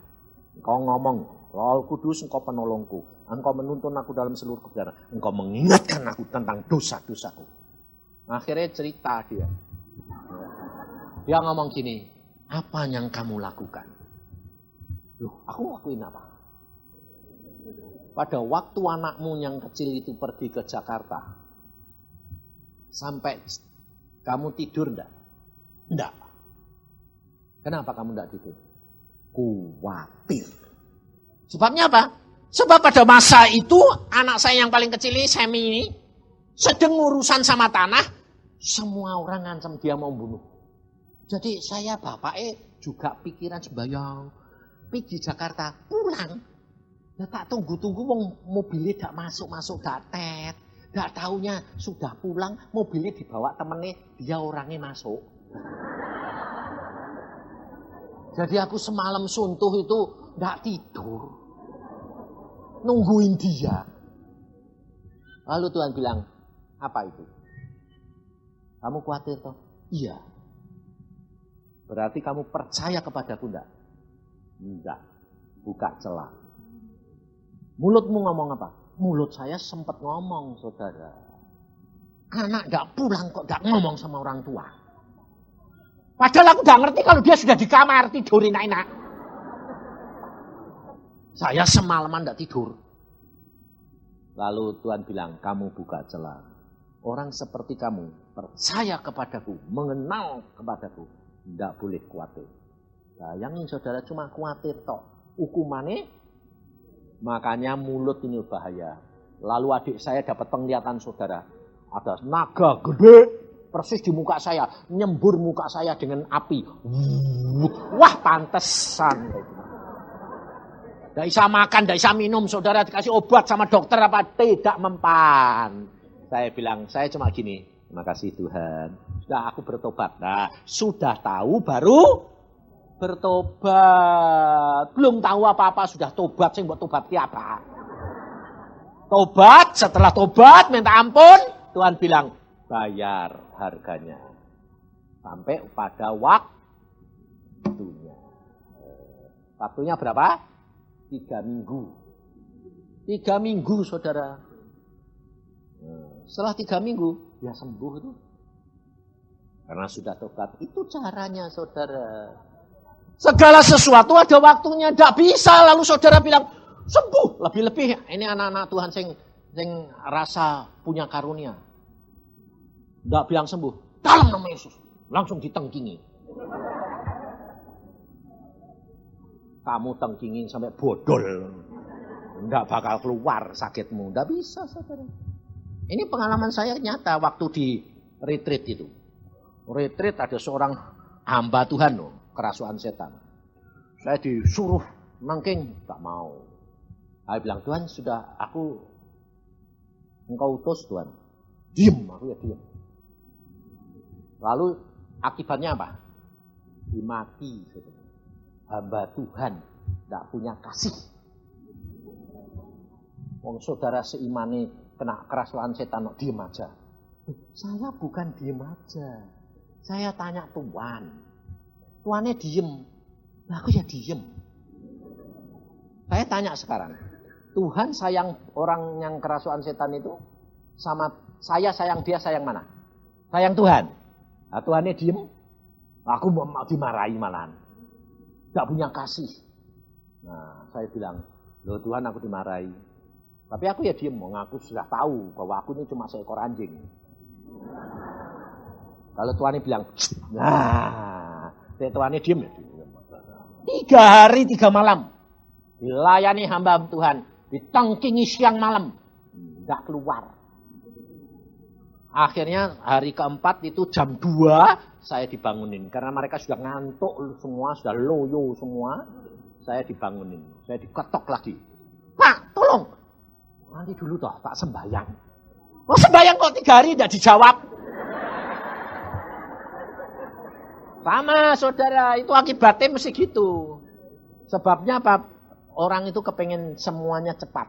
Engkau ngomong. Roh Kudus engkau penolongku. Engkau menuntun aku dalam seluruh kebenaran. Engkau mengingatkan aku tentang dosa-dosaku. Akhirnya cerita dia. Dia ngomong gini. Apa yang kamu lakukan? Loh, aku lakuin apa? Pada waktu anakmu yang kecil itu pergi ke Jakarta. Sampai kamu tidur enggak? Enggak. Kenapa kamu enggak tidur? Khawatir. Sebabnya apa? Sebab pada masa itu anak saya yang paling kecil ini, Semi ini, sedang urusan sama tanah, semua orang ngancam dia mau bunuh. Jadi saya bapaknya juga pikiran sembayang, pergi Jakarta, pulang. Ya tak tunggu-tunggu mobilnya tidak masuk-masuk, tidak tet. Tidak taunya sudah pulang, mobilnya dibawa temennya, dia orangnya masuk. Jadi aku semalam suntuh itu tidak tidur. Nungguin dia. Lalu Tuhan bilang, apa itu? Kamu khawatir toh? Iya. Berarti kamu percaya kepadaku enggak? Enggak. Buka celah. Mulutmu ngomong apa? Mulut saya sempat ngomong, saudara. Anak enggak pulang kok enggak ngomong sama orang tua. Padahal aku enggak ngerti kalau dia sudah di kamar tidur enak-enak. Saya semalaman enggak tidur. Lalu Tuhan bilang, kamu buka celah. Orang seperti kamu percaya kepadaku, mengenal kepadaku. Tidak boleh khawatir. Bayangin saudara cuma khawatir toh. Hukumannya, makanya mulut ini bahaya. Lalu adik saya dapat penglihatan saudara. Ada naga gede, persis di muka saya. Nyembur muka saya dengan api. Wah pantesan. Tidak bisa makan, tidak bisa minum. Saudara dikasih obat sama dokter apa tidak mempan. Saya bilang, saya cuma gini. Terima kasih Tuhan. Sudah aku bertobat. Nah, sudah tahu baru bertobat. Belum tahu apa-apa sudah tobat. Saya buat tobat apa? Tobat, setelah tobat minta ampun. Tuhan bilang, bayar harganya. Sampai pada waktunya. Waktunya berapa? 3 minggu. 3 minggu saudara. Setelah 3 minggu, dia sembuh itu. Karena sudah tobat. Itu caranya saudara. Segala sesuatu ada waktunya. Tidak bisa lalu saudara bilang, sembuh. Lebih-lebih ini anak-anak Tuhan yang rasa punya karunia. Tidak bilang sembuh. Dalam nama Yesus. Langsung ditengkingi. Kamu tengkingin sampai bodol. Tidak bakal keluar sakitmu. Tidak bisa saudara. Ini pengalaman saya nyata waktu di retreat itu. Retreat ada seorang hamba Tuhan loh, kerasuan setan. Saya disuruh nangking, tak mau. Saya bilang, Tuhan sudah engkau utus Tuhan. Diem, aku ya diem. Lalu akibatnya apa? Dimati. Hamba Tuhan tidak punya kasih. Wong saudara seimani kena kerasuan setan, diem aja. Saya bukan diem aja. Saya tanya Tuhan. Tuhannya diem. Nah, aku ya diem. Saya tanya sekarang. Tuhan sayang orang yang kerasuan setan itu sama saya sayang dia sayang mana? Sayang Tuhan. Nah, Tuhannya diem. Aku mau dimarahi malahan. Gak punya kasih. Nah, saya bilang, loh Tuhan aku dimarahi. Tapi aku ya diem, aku sudah tahu bahwa aku ini cuma seekor anjing. Kalau Tuhan bilang, nah, Tuhan diem ya. 3 hari 3 malam. Dilayani hamba Tuhan, ditengkingi siang malam, nggak keluar. Akhirnya hari keempat itu jam 2 saya dibangunin. Karena mereka sudah ngantuk semua, sudah loyo semua. Saya dibangunin, saya diketok lagi. Pak, tolong. Nanti dulu toh, tak sembahyang. Oh sembahyang kok 3 hari tidak dijawab. Sama saudara, itu akibatnya mesti gitu. Sebabnya apa? Orang itu kepengen semuanya cepat.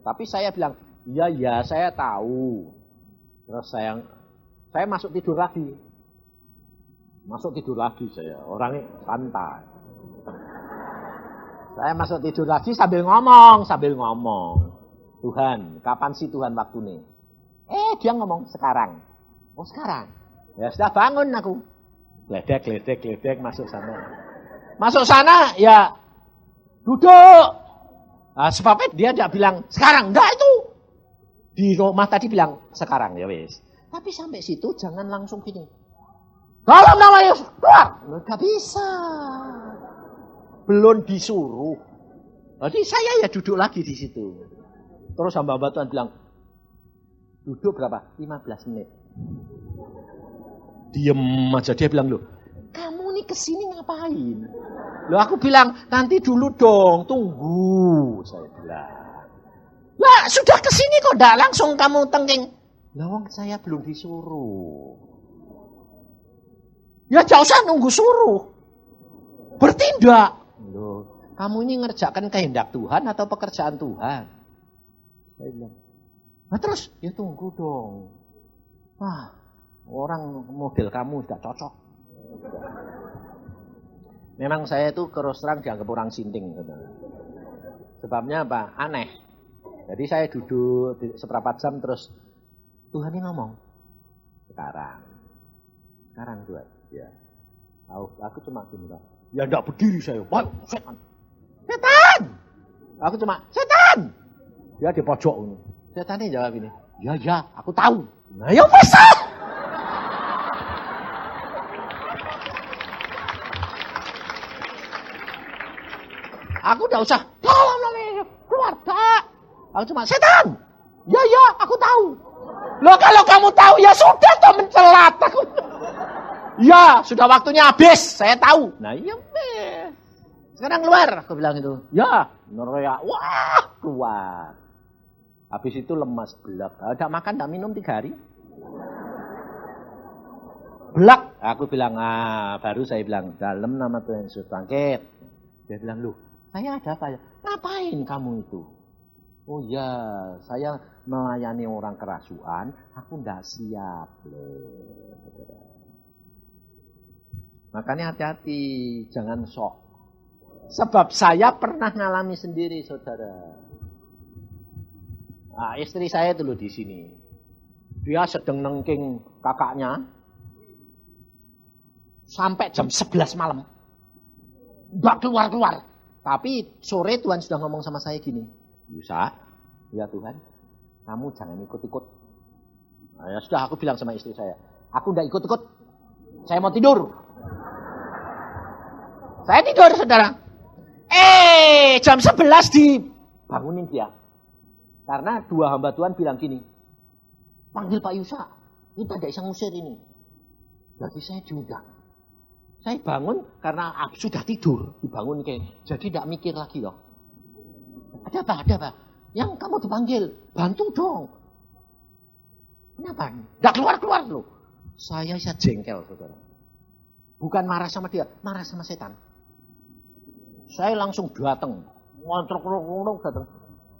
Tapi saya bilang, iya saya tahu. Terus saya masuk tidur lagi. Masuk tidur lagi saya, orangnya santai. Saya masuk tidur lagi sambil ngomong. Tuhan, kapan sih Tuhan waktu ini? Dia ngomong sekarang. Oh sekarang? Ya sudah bangun aku. Gledek masuk sana. Masuk sana ya duduk. Nah, sebabnya dia tidak bilang sekarang, enggak itu. Di rumah tadi bilang sekarang ya wes. Tapi sampai situ jangan langsung gini. Dalam nama Yesus, keluar. Enggak bisa. Belum disuruh. Jadi saya ya duduk lagi di situ. Terus hamba-hamba Tuhan bilang, duduk berapa? 15 menit. Diem aja, dia bilang, loh, kamu nih kesini ngapain? Loh aku bilang, nanti dulu dong, tunggu. Saya bilang, lah sudah kesini kok enggak langsung kamu tengking. Lah wong saya belum disuruh. Ya jauh usah nunggu suruh. Bertindak. Loh, kamu ini ngerjakan kehendak Tuhan atau pekerjaan Tuhan? Saya bilang, nah terus, ya tunggu dong. Wah, orang model kamu tidak cocok. Memang saya itu terus terang dianggap orang sinting. Sebabnya apa? Aneh. Jadi saya duduk seberapa jam terus Tuhan ini ngomong. Sekarang Tuhan. Ya. Aku cuma gini Pak. Ya enggak berdiri saya. Wah, setan. Aku cuma setan. Dia di pojok ini. Setannya jawab ini. Ya, aku tahu. Nah, ya bisa. Aku enggak usah. Keluar, tak. Aku cuma setan. Ya, aku tahu. Loh kalau kamu tahu ya sudah toh mencelat aku. Ya, sudah waktunya habis. Saya tahu. Nah, iya wes. Sekarang keluar, aku bilang itu. Ya, Norea. Wah, keluar. Habis itu lemas, belak. Tidak makan, tidak minum 3 hari. Belak. Aku bilang, baru saya bilang, dalam nama Tuhan Yesus bangkit. Dia bilang, loh, saya ada apa ya? Ngapain kamu itu? Oh ya, saya melayani orang kerasuan, aku tidak siap. Makanya hati-hati, jangan sok. Sebab saya pernah ngalami sendiri, saudara. Nah, istri saya dulu di sini. Dia sedang nengking kakaknya. Sampai jam 11 malam. Enggak keluar-keluar. Tapi sore Tuhan sudah ngomong sama saya gini. Yusa, ya Tuhan, kamu jangan ikut-ikut. Nah, ya sudah aku bilang sama istri saya. Aku enggak ikut-ikut. Saya mau tidur. Saya tidur, saudara. Jam 11 dibangunin dia. Karena 2 hamba Tuhan bilang gini, panggil Pak Yusa, kita tidak bisa ngusir ini. Jadi saya diundang. Saya bangun karena sudah tidur, dibangun kayak, jadi tidak mikir lagi loh. Ada apa? Yang kamu dipanggil, bantu dong. Kenapa? Tidak keluar loh. Saya jengkel, saudara. Bukan marah sama dia, marah sama setan. Saya langsung datang, ngontrok datang.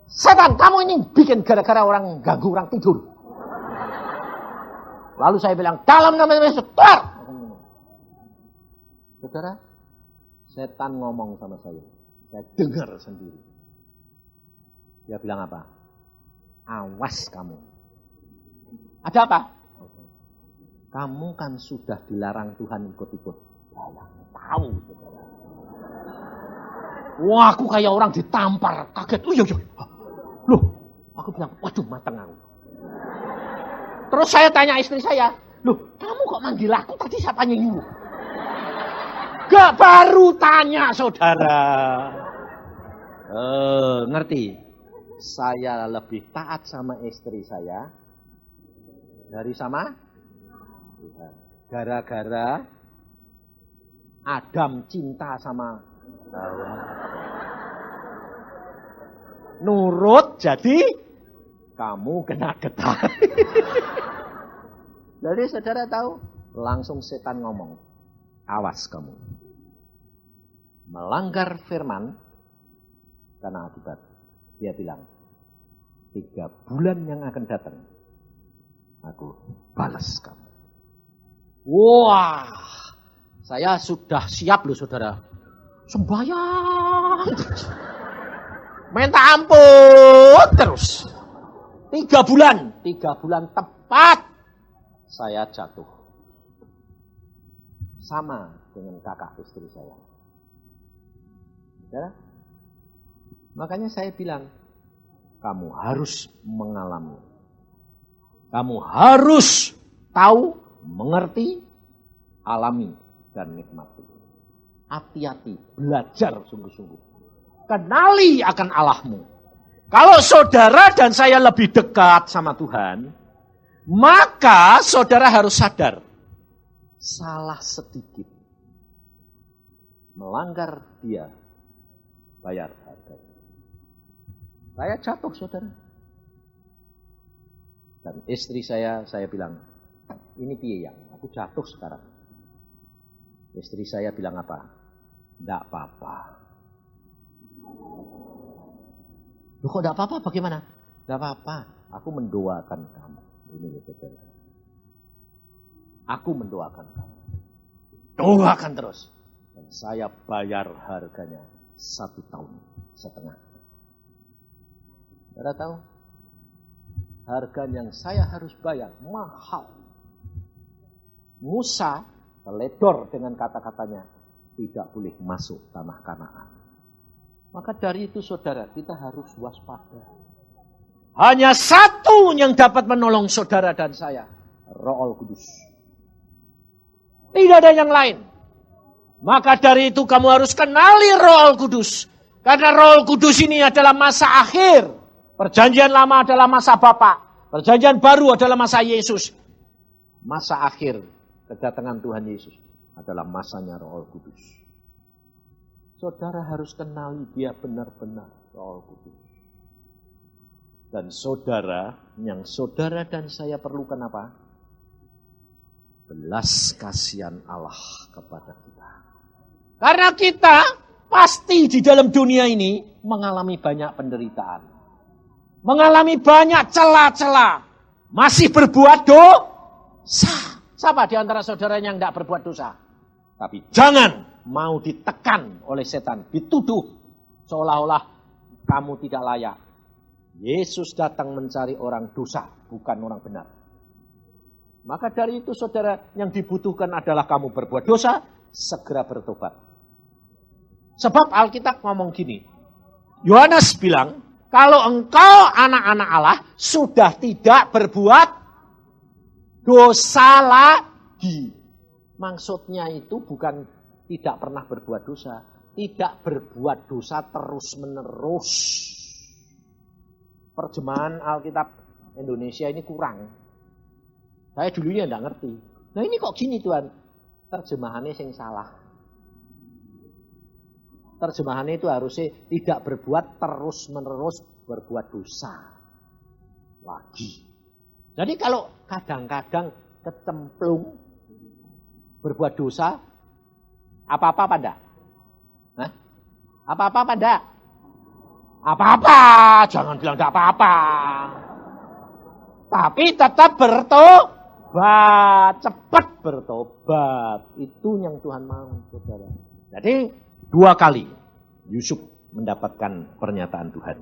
Setan, kamu ini bikin gara-gara orang ganggu orang tidur. Lalu saya bilang, dalam nama Yesus, keluar. Saudara, setan ngomong sama saya. Saya dengar sendiri. Dia bilang apa? Awas kamu. Ada apa? Kamu kan sudah dilarang Tuhan ikut-ikut. Saya tahu, saudara. Wah, aku kayak orang ditampar. Kaget. Oh iya. Loh, aku bilang, waduh mateng aku. Terus saya tanya istri saya, loh kamu kok manggil aku tadi siapa yang nyuruh? Gak baru tanya saudara. Ngerti? Saya lebih taat sama istri saya dari sama Tuhan. Gara-gara Adam cinta sama Hawa. Nurut jadi kamu kena getah. Jadi saudara tahu, langsung setan ngomong, awas kamu. Melanggar firman, karena akibat. Dia bilang, 3 bulan yang akan datang, aku balas kamu. Wah, saya sudah siap loh saudara. Sembahyang terus. Minta ampun terus. 3 bulan tepat saya jatuh. Sama dengan kakak istri saya. Saudara? Makanya saya bilang, kamu harus mengalami. Kamu harus tahu, mengerti, alami, dan nikmati. Hati-hati, belajar sungguh-sungguh. Kenali akan Allahmu. Kalau saudara dan saya lebih dekat sama Tuhan, maka saudara harus sadar, salah sedikit, melanggar dia, bayar harga. Saya jatuh saudara. Dan istri saya bilang, ini piye yang, aku jatuh sekarang. Istri saya bilang apa? Tidak apa-apa. Loh kok tidak apa-apa, bagaimana? Tidak apa-apa, aku mendoakan kamu. Ini saudara. Aku mendoakan kamu. Doakan terus. Dan saya bayar harganya 1,5 tahun. Saudara tahu? Harga yang saya harus bayar mahal. Musa teledor dengan kata-katanya, tidak boleh masuk tanah Kanaan. Maka dari itu saudara, kita harus waspada. Hanya satu yang dapat menolong saudara dan saya, Roh Kudus. Tidak ada yang lain. Maka dari itu kamu harus kenali Roh Kudus. Karena Roh Kudus ini adalah masa akhir. Perjanjian lama adalah masa Bapa. Perjanjian baru adalah masa Yesus. Masa akhir kedatangan Tuhan Yesus adalah masanya Roh Kudus. Saudara harus kenali dia benar-benar Roh Kudus. Dan saudara, yang saudara dan saya perlukan apa? Belas kasihan Allah kepada kita. Karena kita pasti di dalam dunia ini mengalami banyak penderitaan. Mengalami banyak celah-celah. Masih berbuat dosa. Siapa di antara saudara yang tidak berbuat dosa? Tapi jangan mau ditekan oleh setan. Dituduh seolah-olah kamu tidak layak. Yesus datang mencari orang dosa, bukan orang benar. Maka dari itu saudara, yang dibutuhkan adalah kamu berbuat dosa, segera bertobat. Sebab Alkitab ngomong gini. Yohanes bilang, kalau engkau anak-anak Allah sudah tidak berbuat dosa lagi. Maksudnya itu bukan tidak pernah berbuat dosa. Tidak berbuat dosa terus-menerus. Terjemahan Alkitab Indonesia ini kurang. Saya dulunya tidak ngerti. Nah ini kok gini Tuhan? Terjemahannya yang salah. Terjemahannya itu harusnya tidak berbuat terus-menerus berbuat dosa lagi. Jadi kalau kadang-kadang kecemplung berbuat dosa, apa-apa apa enggak? Hah? Apa-apa apa enggak? Apa-apa, jangan bilang enggak apa-apa. Tapi tetap bertobat, cepat bertobat. Itu yang Tuhan mau, saudara. Jadi 2 kali Yusuf mendapatkan pernyataan Tuhan.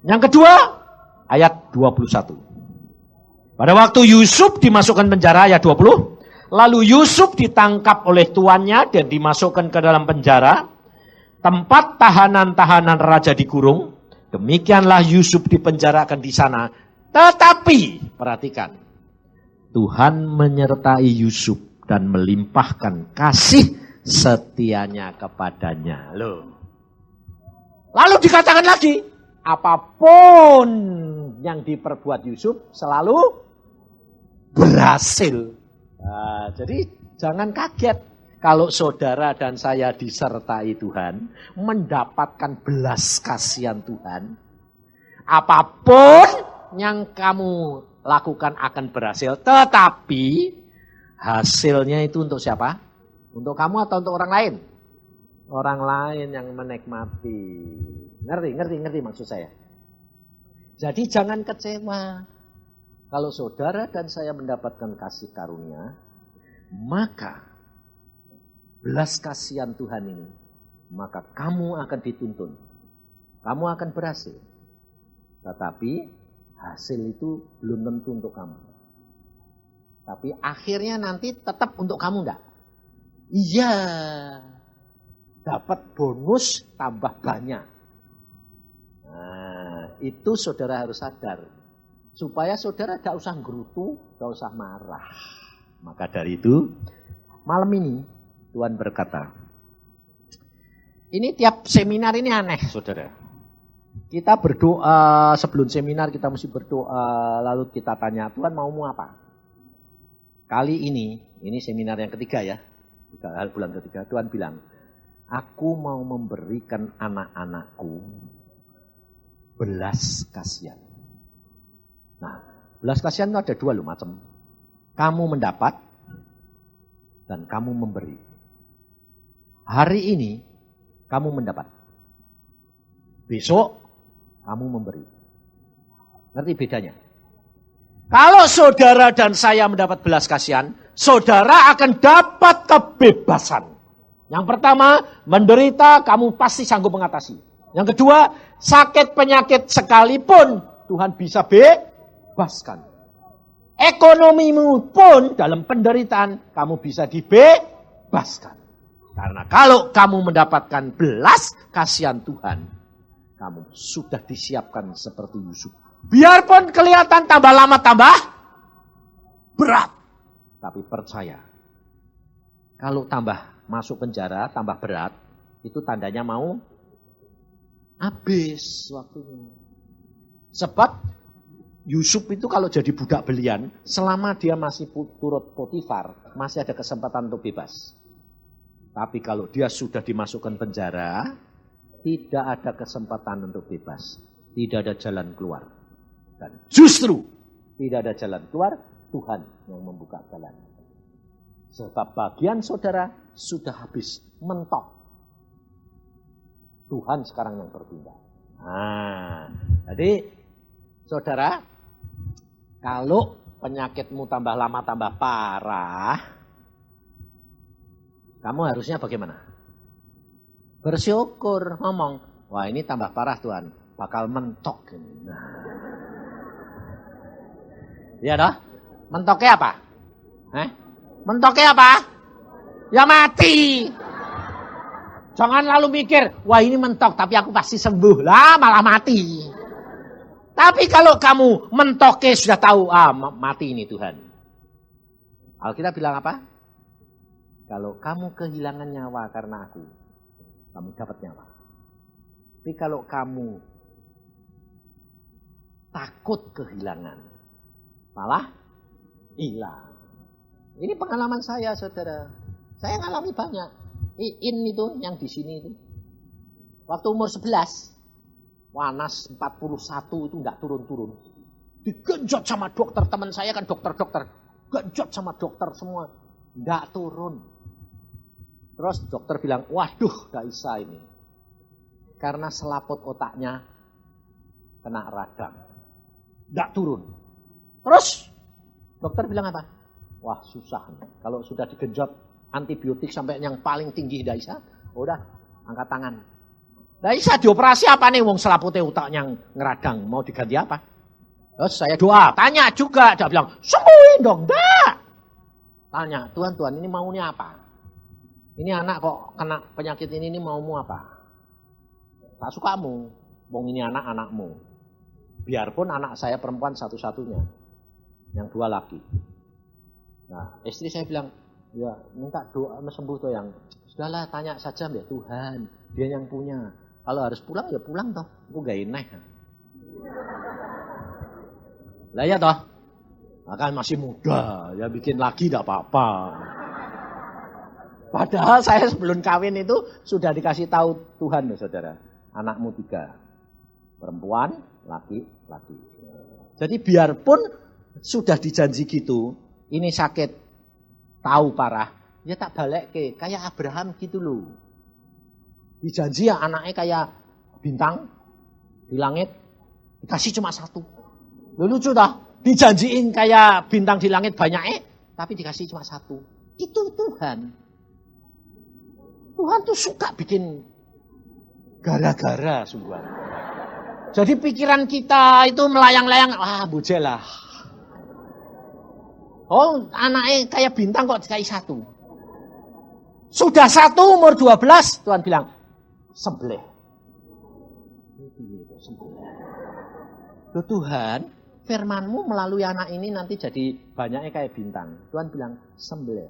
Yang kedua, ayat 21. Pada waktu Yusuf dimasukkan penjara, ayat 20. Lalu Yusuf ditangkap oleh tuannya dan dimasukkan ke dalam penjara. Tempat tahanan-tahanan raja dikurung. Demikianlah Yusuf dipenjarakan di sana. Tetapi, perhatikan. Tuhan menyertai Yusuf dan melimpahkan kasih setianya kepadanya. Loh. Lalu dikatakan lagi, apapun yang diperbuat Yusuf selalu berhasil. Nah, jadi jangan kaget kalau saudara dan saya disertai Tuhan, mendapatkan belas kasihan Tuhan. Apapun yang kamu lakukan akan berhasil, tetapi hasilnya itu untuk siapa? Untuk kamu atau untuk orang lain? Orang lain yang menikmati. Ngerti maksud saya? Jadi jangan kecewa. Kalau saudara dan saya mendapatkan kasih karunia, maka belas kasihan Tuhan ini, maka kamu akan dituntun. Kamu akan berhasil. Tetapi hasil itu belum tentu untuk kamu. Tapi akhirnya nanti tetap untuk kamu enggak? Iya. Dapat bonus tambah banyak. Nah, itu saudara harus sadar. Supaya saudara tidak usah gerutu, tidak usah marah. Maka dari itu, malam ini Tuhan berkata, ini tiap seminar ini aneh saudara. Kita berdoa, sebelum seminar kita mesti berdoa, lalu kita tanya, Tuhan maumu apa? Kali ini seminar yang ketiga ya, bulan ketiga, Tuhan bilang, aku mau memberikan anak-anakku belas kasihan. Nah, belas kasihan itu ada dua loh macam. Kamu mendapat dan kamu memberi. Hari ini kamu mendapat. Besok kamu memberi. Ngerti bedanya? Kalau saudara dan saya mendapat belas kasihan, saudara akan dapat kebebasan. Yang pertama, menderita kamu pasti sanggup mengatasi. Yang kedua, sakit penyakit sekalipun Tuhan bisa bebaskan. Ekonomimu pun dalam penderitaan kamu bisa dibebaskan. Karena kalau kamu mendapatkan belas kasihan Tuhan, kamu sudah disiapkan seperti Yusuf. Biarpun kelihatan tambah lama tambah berat. Tapi percaya, kalau tambah masuk penjara, tambah berat, itu tandanya mau habis waktunya. Sebab Yusuf itu kalau jadi budak belian, selama dia masih turut Potifar, masih ada kesempatan untuk bebas. Tapi kalau dia sudah dimasukkan penjara, tidak ada kesempatan untuk bebas. Tidak ada jalan keluar. Dan justru tidak ada jalan keluar, Tuhan yang membuka jalan. Sebab bagian saudara sudah habis mentok. Tuhan sekarang yang bertindak. Nah, jadi saudara, kalau penyakitmu tambah lama tambah parah, kamu harusnya bagaimana? Bersyukur, ngomong, wah ini tambah parah Tuhan, bakal mentok. Nah. Ya toh? Mentoknya apa? Mentoknya apa? Ya mati. Jangan lalu mikir, wah ini mentok tapi aku pasti sembuh. Lah malah mati. Tapi kalau kamu mentoknya sudah tahu, mati ini Tuhan. Alkitab bilang apa? Kalau kamu kehilangan nyawa karena aku, kamu dapat nyawa. Tapi kalau kamu takut kehilangan, malah hilang. Ini pengalaman saya, saudara. Saya ngalami banyak. Iin itu yang di sini itu. Waktu umur 11, Wanas 41 itu enggak turun-turun. Digenjot sama dokter, teman saya kan dokter-dokter. Genjot sama dokter semua. Enggak turun. Terus dokter bilang, waduh enggak bisa ini. Karena selaput otaknya kena radang. Enggak turun. Terus dokter bilang apa? Wah susah nih. Kalau sudah digenjot antibiotik sampai yang paling tinggi tidak bisa. Udah angkat tangan. Tidak bisa dioperasi apa nih wong selaputnya otaknya ngeradang. Mau diganti apa? Terus saya doa. Tanya juga. Dia bilang sembuhin dong. Enggak. Tanya Tuhan ini maunya apa? Ini anak kok kena penyakit ini maumu apa? Tak sukamu. Wong ini anak-anakmu. Biarpun anak saya perempuan satu-satunya. Yang dua laki. Nah, istri saya bilang, ya minta doa sembuh tuh yang. Sudahlah tanya saja ya Tuhan, dia yang punya. Kalau harus pulang ya pulang toh. Aku gak enak. Lah ya toh. Kan masih muda, ya bikin lagi tidak apa-apa. Padahal saya sebelum kawin itu sudah dikasih tahu Tuhan, saudara. Anakmu 3. Perempuan, laki-laki. Jadi biarpun sudah dijanji gitu, ini sakit, tahu parah, ya tak balik ke kayak Abraham gitu loh. Dijanji ya anaknya kayak bintang di langit, dikasih cuma 1. Lucu dah. Dijanjiin kayak bintang di langit banyak tapi dikasih cuma 1. Itu Tuhan. Tuhan tuh suka bikin gara-gara sungguh. Jadi pikiran kita itu melayang-layang, wah bujel lah. Oh anaknya kayak bintang kok dikasih 1. Sudah 1 umur 12, Tuhan bilang, sembelih. Loh Tuhan, firman-Mu melalui anak ini nanti jadi banyaknya kayak bintang. Tuhan bilang, sembelih.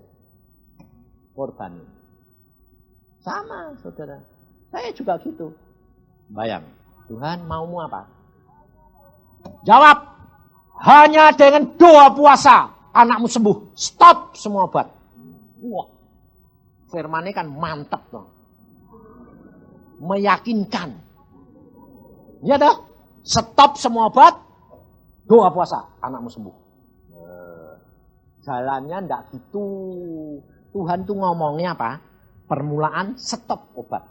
Korban. Sama, saudara. Saya juga gitu. Bayang, Tuhan maumu apa? Jawab, hanya dengan doa puasa, anakmu sembuh. Stop semua obat. Wah, firman-nya kan mantap dong. Meyakinkan. Ya dah, stop semua obat. Doa puasa, anakmu sembuh. Jalannya ndak gitu. Tuhan tuh ngomongnya apa? Permulaan stop obat.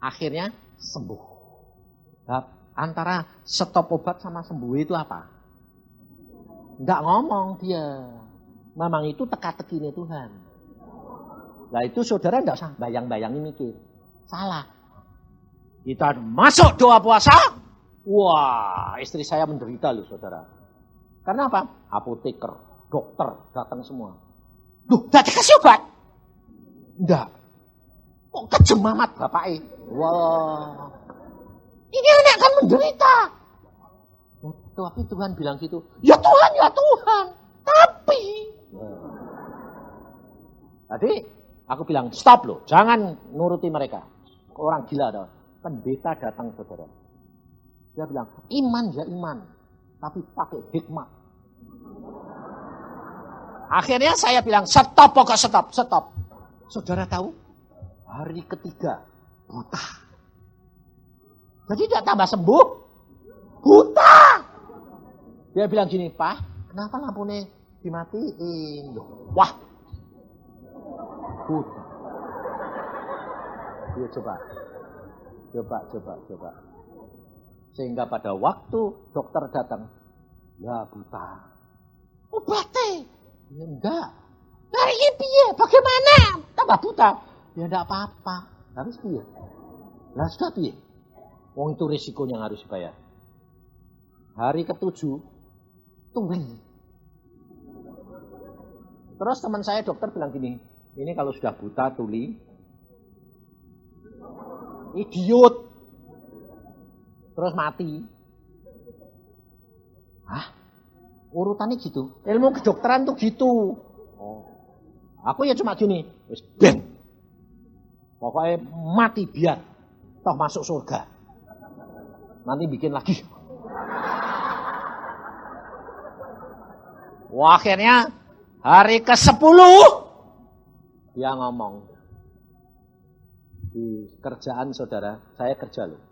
Akhirnya sembuh. Nah, antara stop obat sama sembuh itu apa? Ndak ngomong dia. Memang itu teka-teki nih Tuhan. Nah itu saudara ndak usah bayang-bayangin mikir. Salah. Kita masuk doa puasa. Wah, istri saya menderita loh saudara. Karena apa? Apoteker, dokter datang semua. Duh, gak dikasih obat? Enggak. Kok kejem amat bapaknya? Wah, ini anak kan menderita. Tapi Tuhan bilang gitu. Ya Tuhan, ya Tuhan. Tapi. Tadi aku bilang stop loh, jangan nuruti mereka. Orang gila ada. Pendeta datang saudara. Dia bilang, iman ya iman, tapi pakai hikmat. Akhirnya saya bilang, stop pokok stop. Saudara tahu, hari ketiga buta. Jadi tidak tambah sembuh, buta. Dia bilang gini, Pak, kenapa lampunya dimatiin? Wah, buta. Dia coba. Sehingga pada waktu dokter datang, ya buta. Obatnya? Ya enggak. Hari ini piye? Bagaimana? Tambah buta? Ya enggak apa-apa. Harus piye? Lah sudah piye? Wong itu risikonya harus dibayar. Hari ke-7, tuli. Terus teman saya dokter bilang gini, ini kalau sudah buta, tuli, idiot. Terus mati. Hah? Urutannya gitu. Ilmu kedokteran tuh gitu. Oh. Aku ya cuma gini. Wis ben. Pokoknya mati biar. Toh masuk surga. Nanti bikin lagi. Wah, akhirnya hari ke-10 dia ngomong. Di kerjaan saudara, saya kerja loh.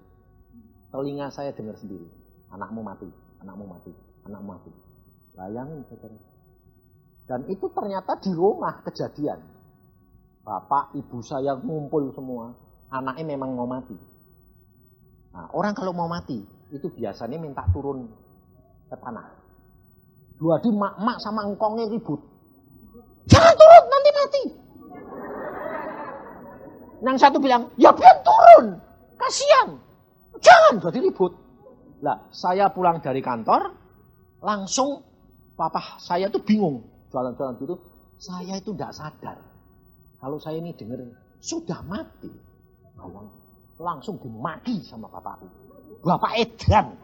Telinga saya dengar sendiri. Anakmu mati. Bayangin saudara. Dan itu ternyata di rumah kejadian. Bapak, ibu saya ngumpul semua. Anaknya memang mau mati. Nah, orang kalau mau mati, itu biasanya minta turun ke tanah. Jadi mak-mak sama engkongnya ribut. Jangan turun, nanti mati. Yang satu bilang, ya biar turun. Kasihan. Jangan, jadi ribut. Lah, saya pulang dari kantor, langsung papa saya tuh bingung. Jalan-jalan gitu, saya itu tidak sadar. Kalau saya ini dengar, sudah mati. Langsung dimaki sama bapakku. Bapak edan.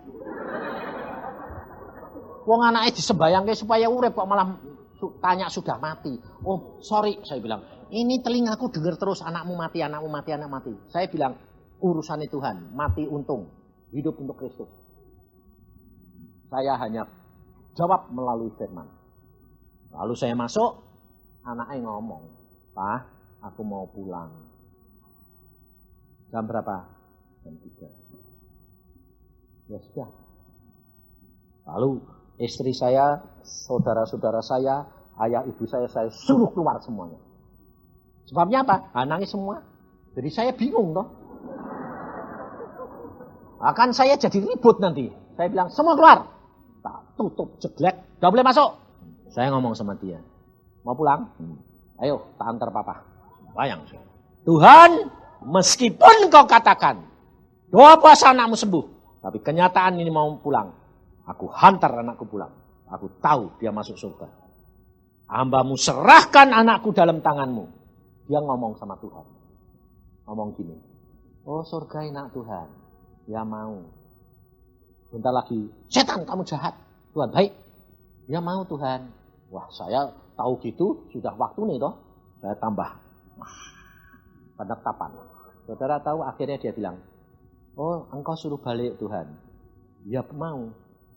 Wong anaknya disembayangke supaya urip kok malah tanya sudah mati. Oh, sorry, saya bilang. Ini telingaku dengar terus anakmu mati. Saya bilang, urusannya Tuhan. Mati untung, hidup untuk Kristus. Saya hanya jawab melalui firman. Lalu saya masuk, anaknya ngomong, "Pak, aku mau pulang." Jam berapa? Jam 3. Ya sudah. Lalu istri saya, saudara-saudara saya, ayah ibu saya suruh keluar semuanya. Sebabnya apa? Nangis semua. Jadi saya bingung toh. Akan saya jadi ribut nanti. Saya bilang, semua keluar. Tak tutup jeglek, gak boleh masuk. Saya ngomong sama dia, mau pulang? Ayo, tak antar papa. Bayang. Tuhan, meskipun kau katakan, doa puasa anakmu sembuh. Tapi kenyataan ini mau pulang. Aku hantar anakku pulang. Aku tahu dia masuk surga. Hambamu serahkan anakku dalam tanganmu. Dia ngomong sama Tuhan. Ngomong gini. Oh surga enak Tuhan. Ya mau. Bentar lagi. Setan kamu jahat. Tuhan baik. Ya mau Tuhan. Wah saya tahu gitu. Sudah waktu nih toh. Saya tambah. Penetapan. Saudara tahu akhirnya dia bilang. Oh engkau suruh balik Tuhan. Ya mau.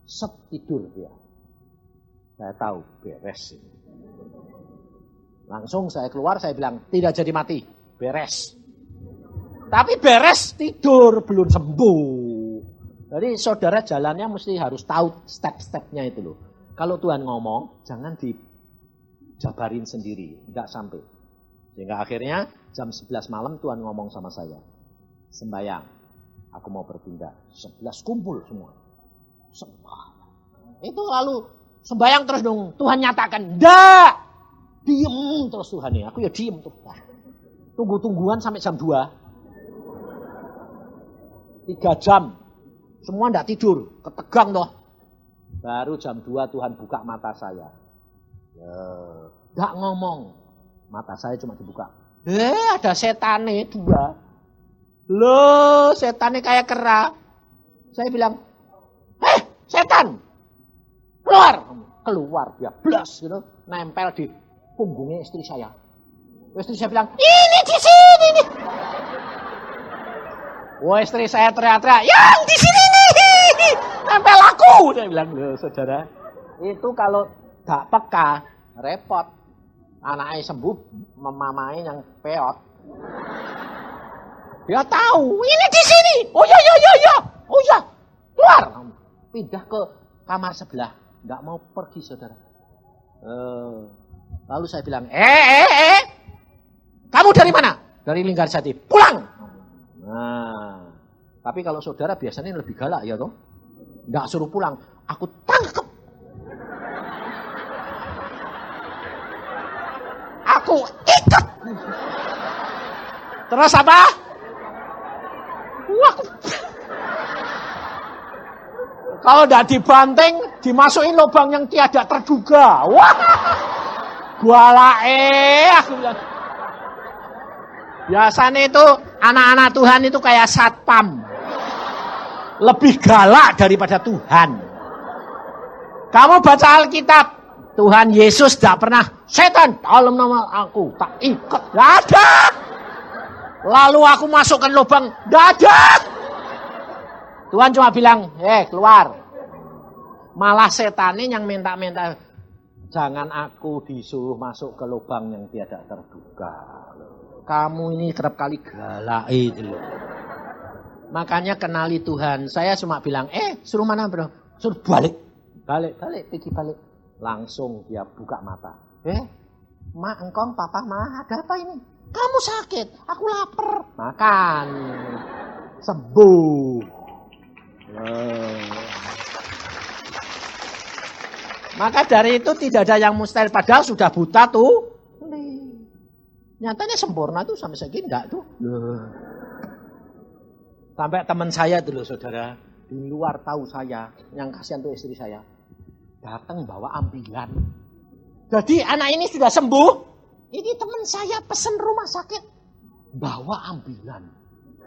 Set tidur dia. Saya tahu beres ini. Langsung saya keluar saya bilang tidak jadi mati. Beres. Tapi beres tidur belum sembuh. Jadi saudara jalannya mesti harus tahu step-stepnya itu loh. Kalau Tuhan ngomong jangan dijabarin sendiri. Enggak sampai. Sehingga akhirnya jam 11 malam Tuhan ngomong sama saya. Sembayang. Aku mau berpindah. 11 kumpul semua. Sembayang. Itu lalu sembayang terus dong. Tuhan nyatakan. Enggak. Diem terus Tuhan ya. Aku ya diem terus. Tunggu-tungguan sampai jam 2. 3 jam. Semua enggak tidur. Ketegang toh. Baru jam 2 Tuhan buka mata saya. Enggak ngomong. Mata saya cuma dibuka. Ada setane 2. Loh, setannya kayak kera. Saya bilang, setan, keluar. Keluar, dia blas gitu, nempel di punggungnya istri saya. Istri saya bilang, ini di sini nih. Wah, istri saya teriak-teriak, yang di sini nih, nempel aku. Saya bilang, loh saudara, itu kalau gak peka, repot. Anaknya sembuh, memamai yang peot. Dia tahu, ini di sini. Oh ya. Oh ya, keluar. Pindah ke kamar sebelah. Enggak mau pergi, saudara. Lalu saya bilang, kamu dari mana? Dari Linggarsati. Pulang. Nah, tapi kalau saudara biasanya lebih galak ya toh. Enggak suruh pulang. Aku tangkap. Aku ikat. Terus apa? Wah, kalau tidak dibanting, dimasukin lubang yang tiada terduga. Wah, aku bilang. Biasanya itu anak-anak Tuhan itu kayak satpam, lebih galak daripada Tuhan. Kamu baca Alkitab, Tuhan Yesus tidak pernah setan dalam nama aku tak ikat, tidak ada. Lalu aku masukkan lubang, tidak ada. Tuhan cuma bilang, keluar. Malah setannya yang minta-minta, jangan aku disuruh masuk ke lubang yang tiada terduga. Kamu ini kerap kali galak itu loh. Makanya kenali Tuhan. Saya cuma bilang, suruh mana bro? Suruh balik. Balik, pergi balik. Langsung dia buka mata. Mak, engkong, papa, ma, ada apa ini? Kamu sakit, aku lapar. Makan. Sembuh. Maka dari itu tidak ada yang mustahil. Padahal sudah buta tuh. Nyatanya sempurna tuh sampai segini enggak tuh. Sampai teman saya dulu saudara. Di luar tahu saya. Yang kasihan tuh istri saya. Datang bawa ambilan. Jadi anak ini sudah sembuh. Ini teman saya pesen rumah sakit. Bawa ambilan.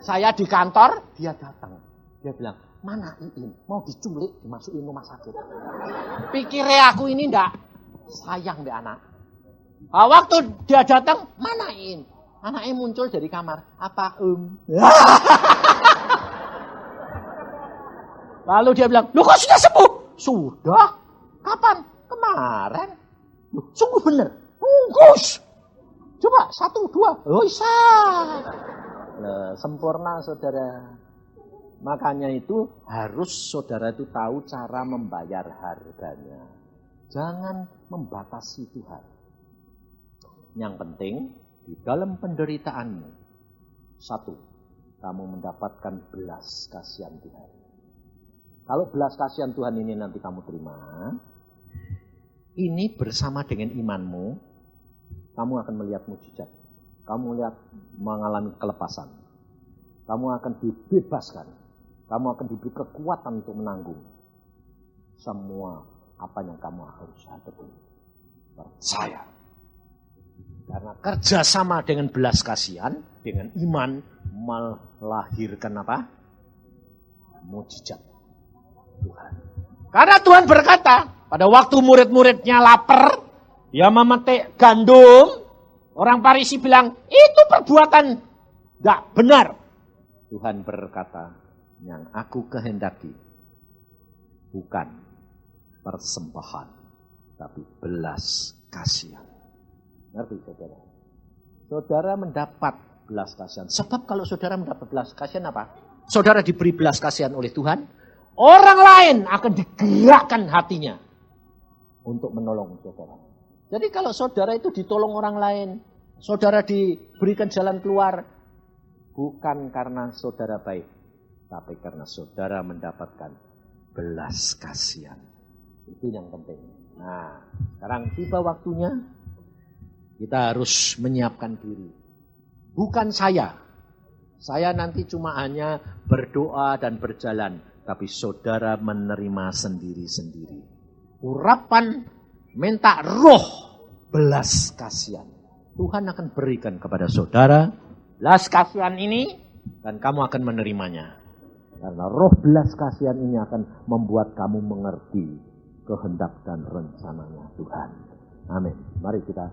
Saya di kantor, dia datang. Dia bilang, mana Iin? Mau diculik, dimasukin rumah sakit. Pikirnya aku ini enggak sayang deh anak. Waktu dia datang, mana Iin? Anaknya muncul dari kamar. Apa Lalu dia bilang, loh kok sudah sembuh? Sudah? Kapan? Kemarin. Loh, sungguh benar? Bungkus. Coba, 1, 2. Oh bisa. Sempurna saudara. Makanya itu harus saudara itu tahu cara membayar harganya. Jangan membatasi Tuhan. Yang penting di dalam penderitaanmu, 1, kamu mendapatkan belas kasihan Tuhan. Kalau belas kasihan Tuhan ini nanti kamu terima, ini bersama dengan imanmu, kamu akan melihat mujizat. Kamu lihat mengalami kelepasan. Kamu akan dibebaskan. Kamu akan diberi kekuatan untuk menanggung semua apa yang kamu harus hadapi. Percaya. Karena kerjasama dengan belas kasihan, dengan iman, melahirkan apa? Mujizat Tuhan. Karena Tuhan berkata, pada waktu murid-muridnya lapar, dia memetik gandum, orang Farisi bilang, itu perbuatan tidak benar. Tuhan berkata, yang aku kehendaki bukan persembahan, tapi belas kasihan. Ngerti saudara? Saudara mendapat belas kasihan. Sebab kalau saudara mendapat belas kasihan apa? Saudara diberi belas kasihan oleh Tuhan, orang lain akan digerakkan hatinya untuk menolong saudara. Jadi kalau saudara itu ditolong orang lain, saudara diberikan jalan keluar, bukan karena saudara baik, tapi karena saudara mendapatkan belas kasihan. Itu yang penting. Nah, sekarang tiba waktunya kita harus menyiapkan diri. Bukan saya. Saya nanti cuma hanya berdoa dan berjalan. Tapi saudara menerima sendiri-sendiri. Urapan minta roh belas kasihan. Tuhan akan berikan kepada saudara belas kasihan ini. Dan kamu akan menerimanya. Karena roh belas kasihan ini akan membuat kamu mengerti kehendak dan rencananya Tuhan. Amin. Mari kita.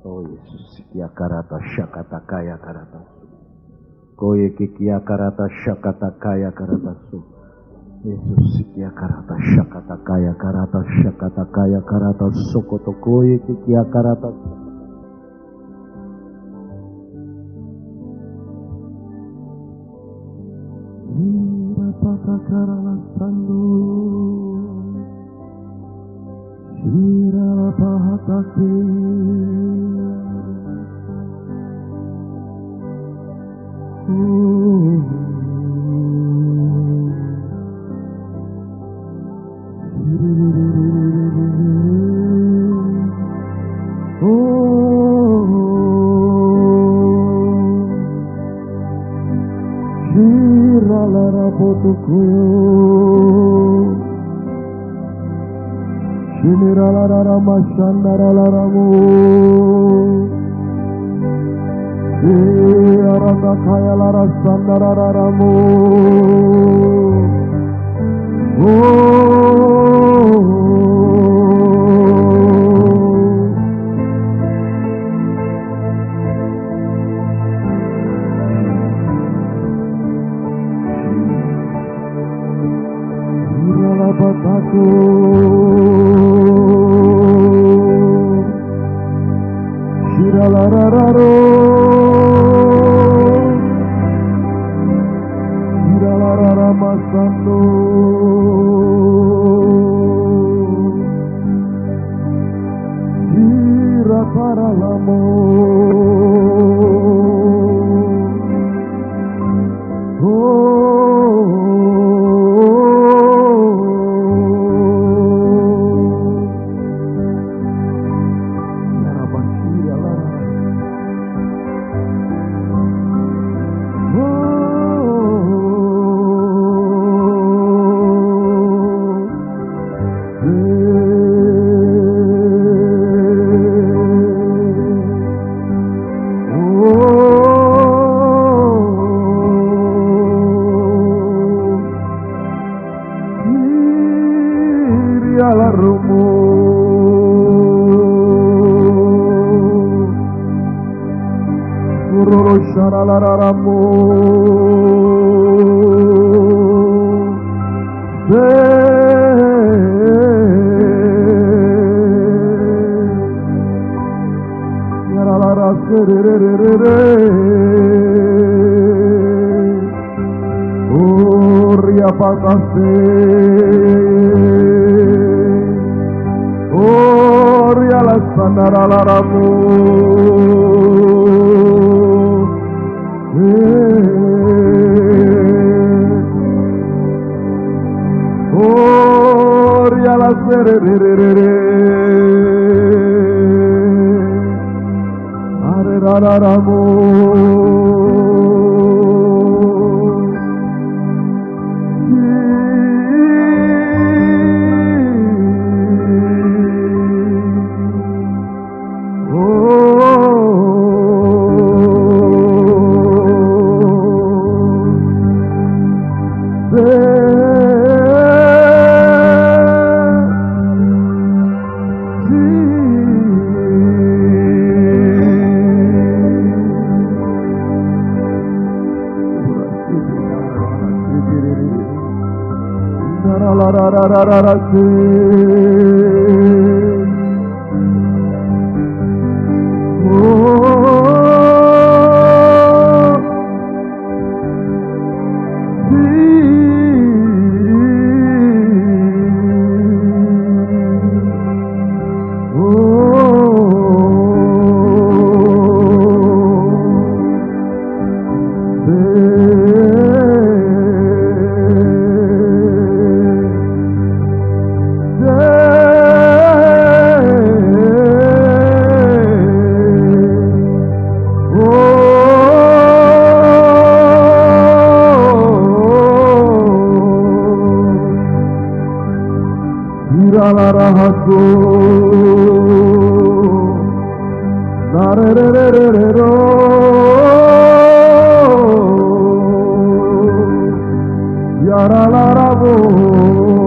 Oh Yesus, ya karata syakata kaya karata. Koye kikia karata syakata kaya karata su. Yesus, ya karata syakata kaya karata sokoto koye kikia karata. Ira pakakara lasandu. Ira pahatake. Sharalaramu Yaralara sererere Uria patase Uria la sanaralaramu Oria la sererere Arerararamu Yaralarabu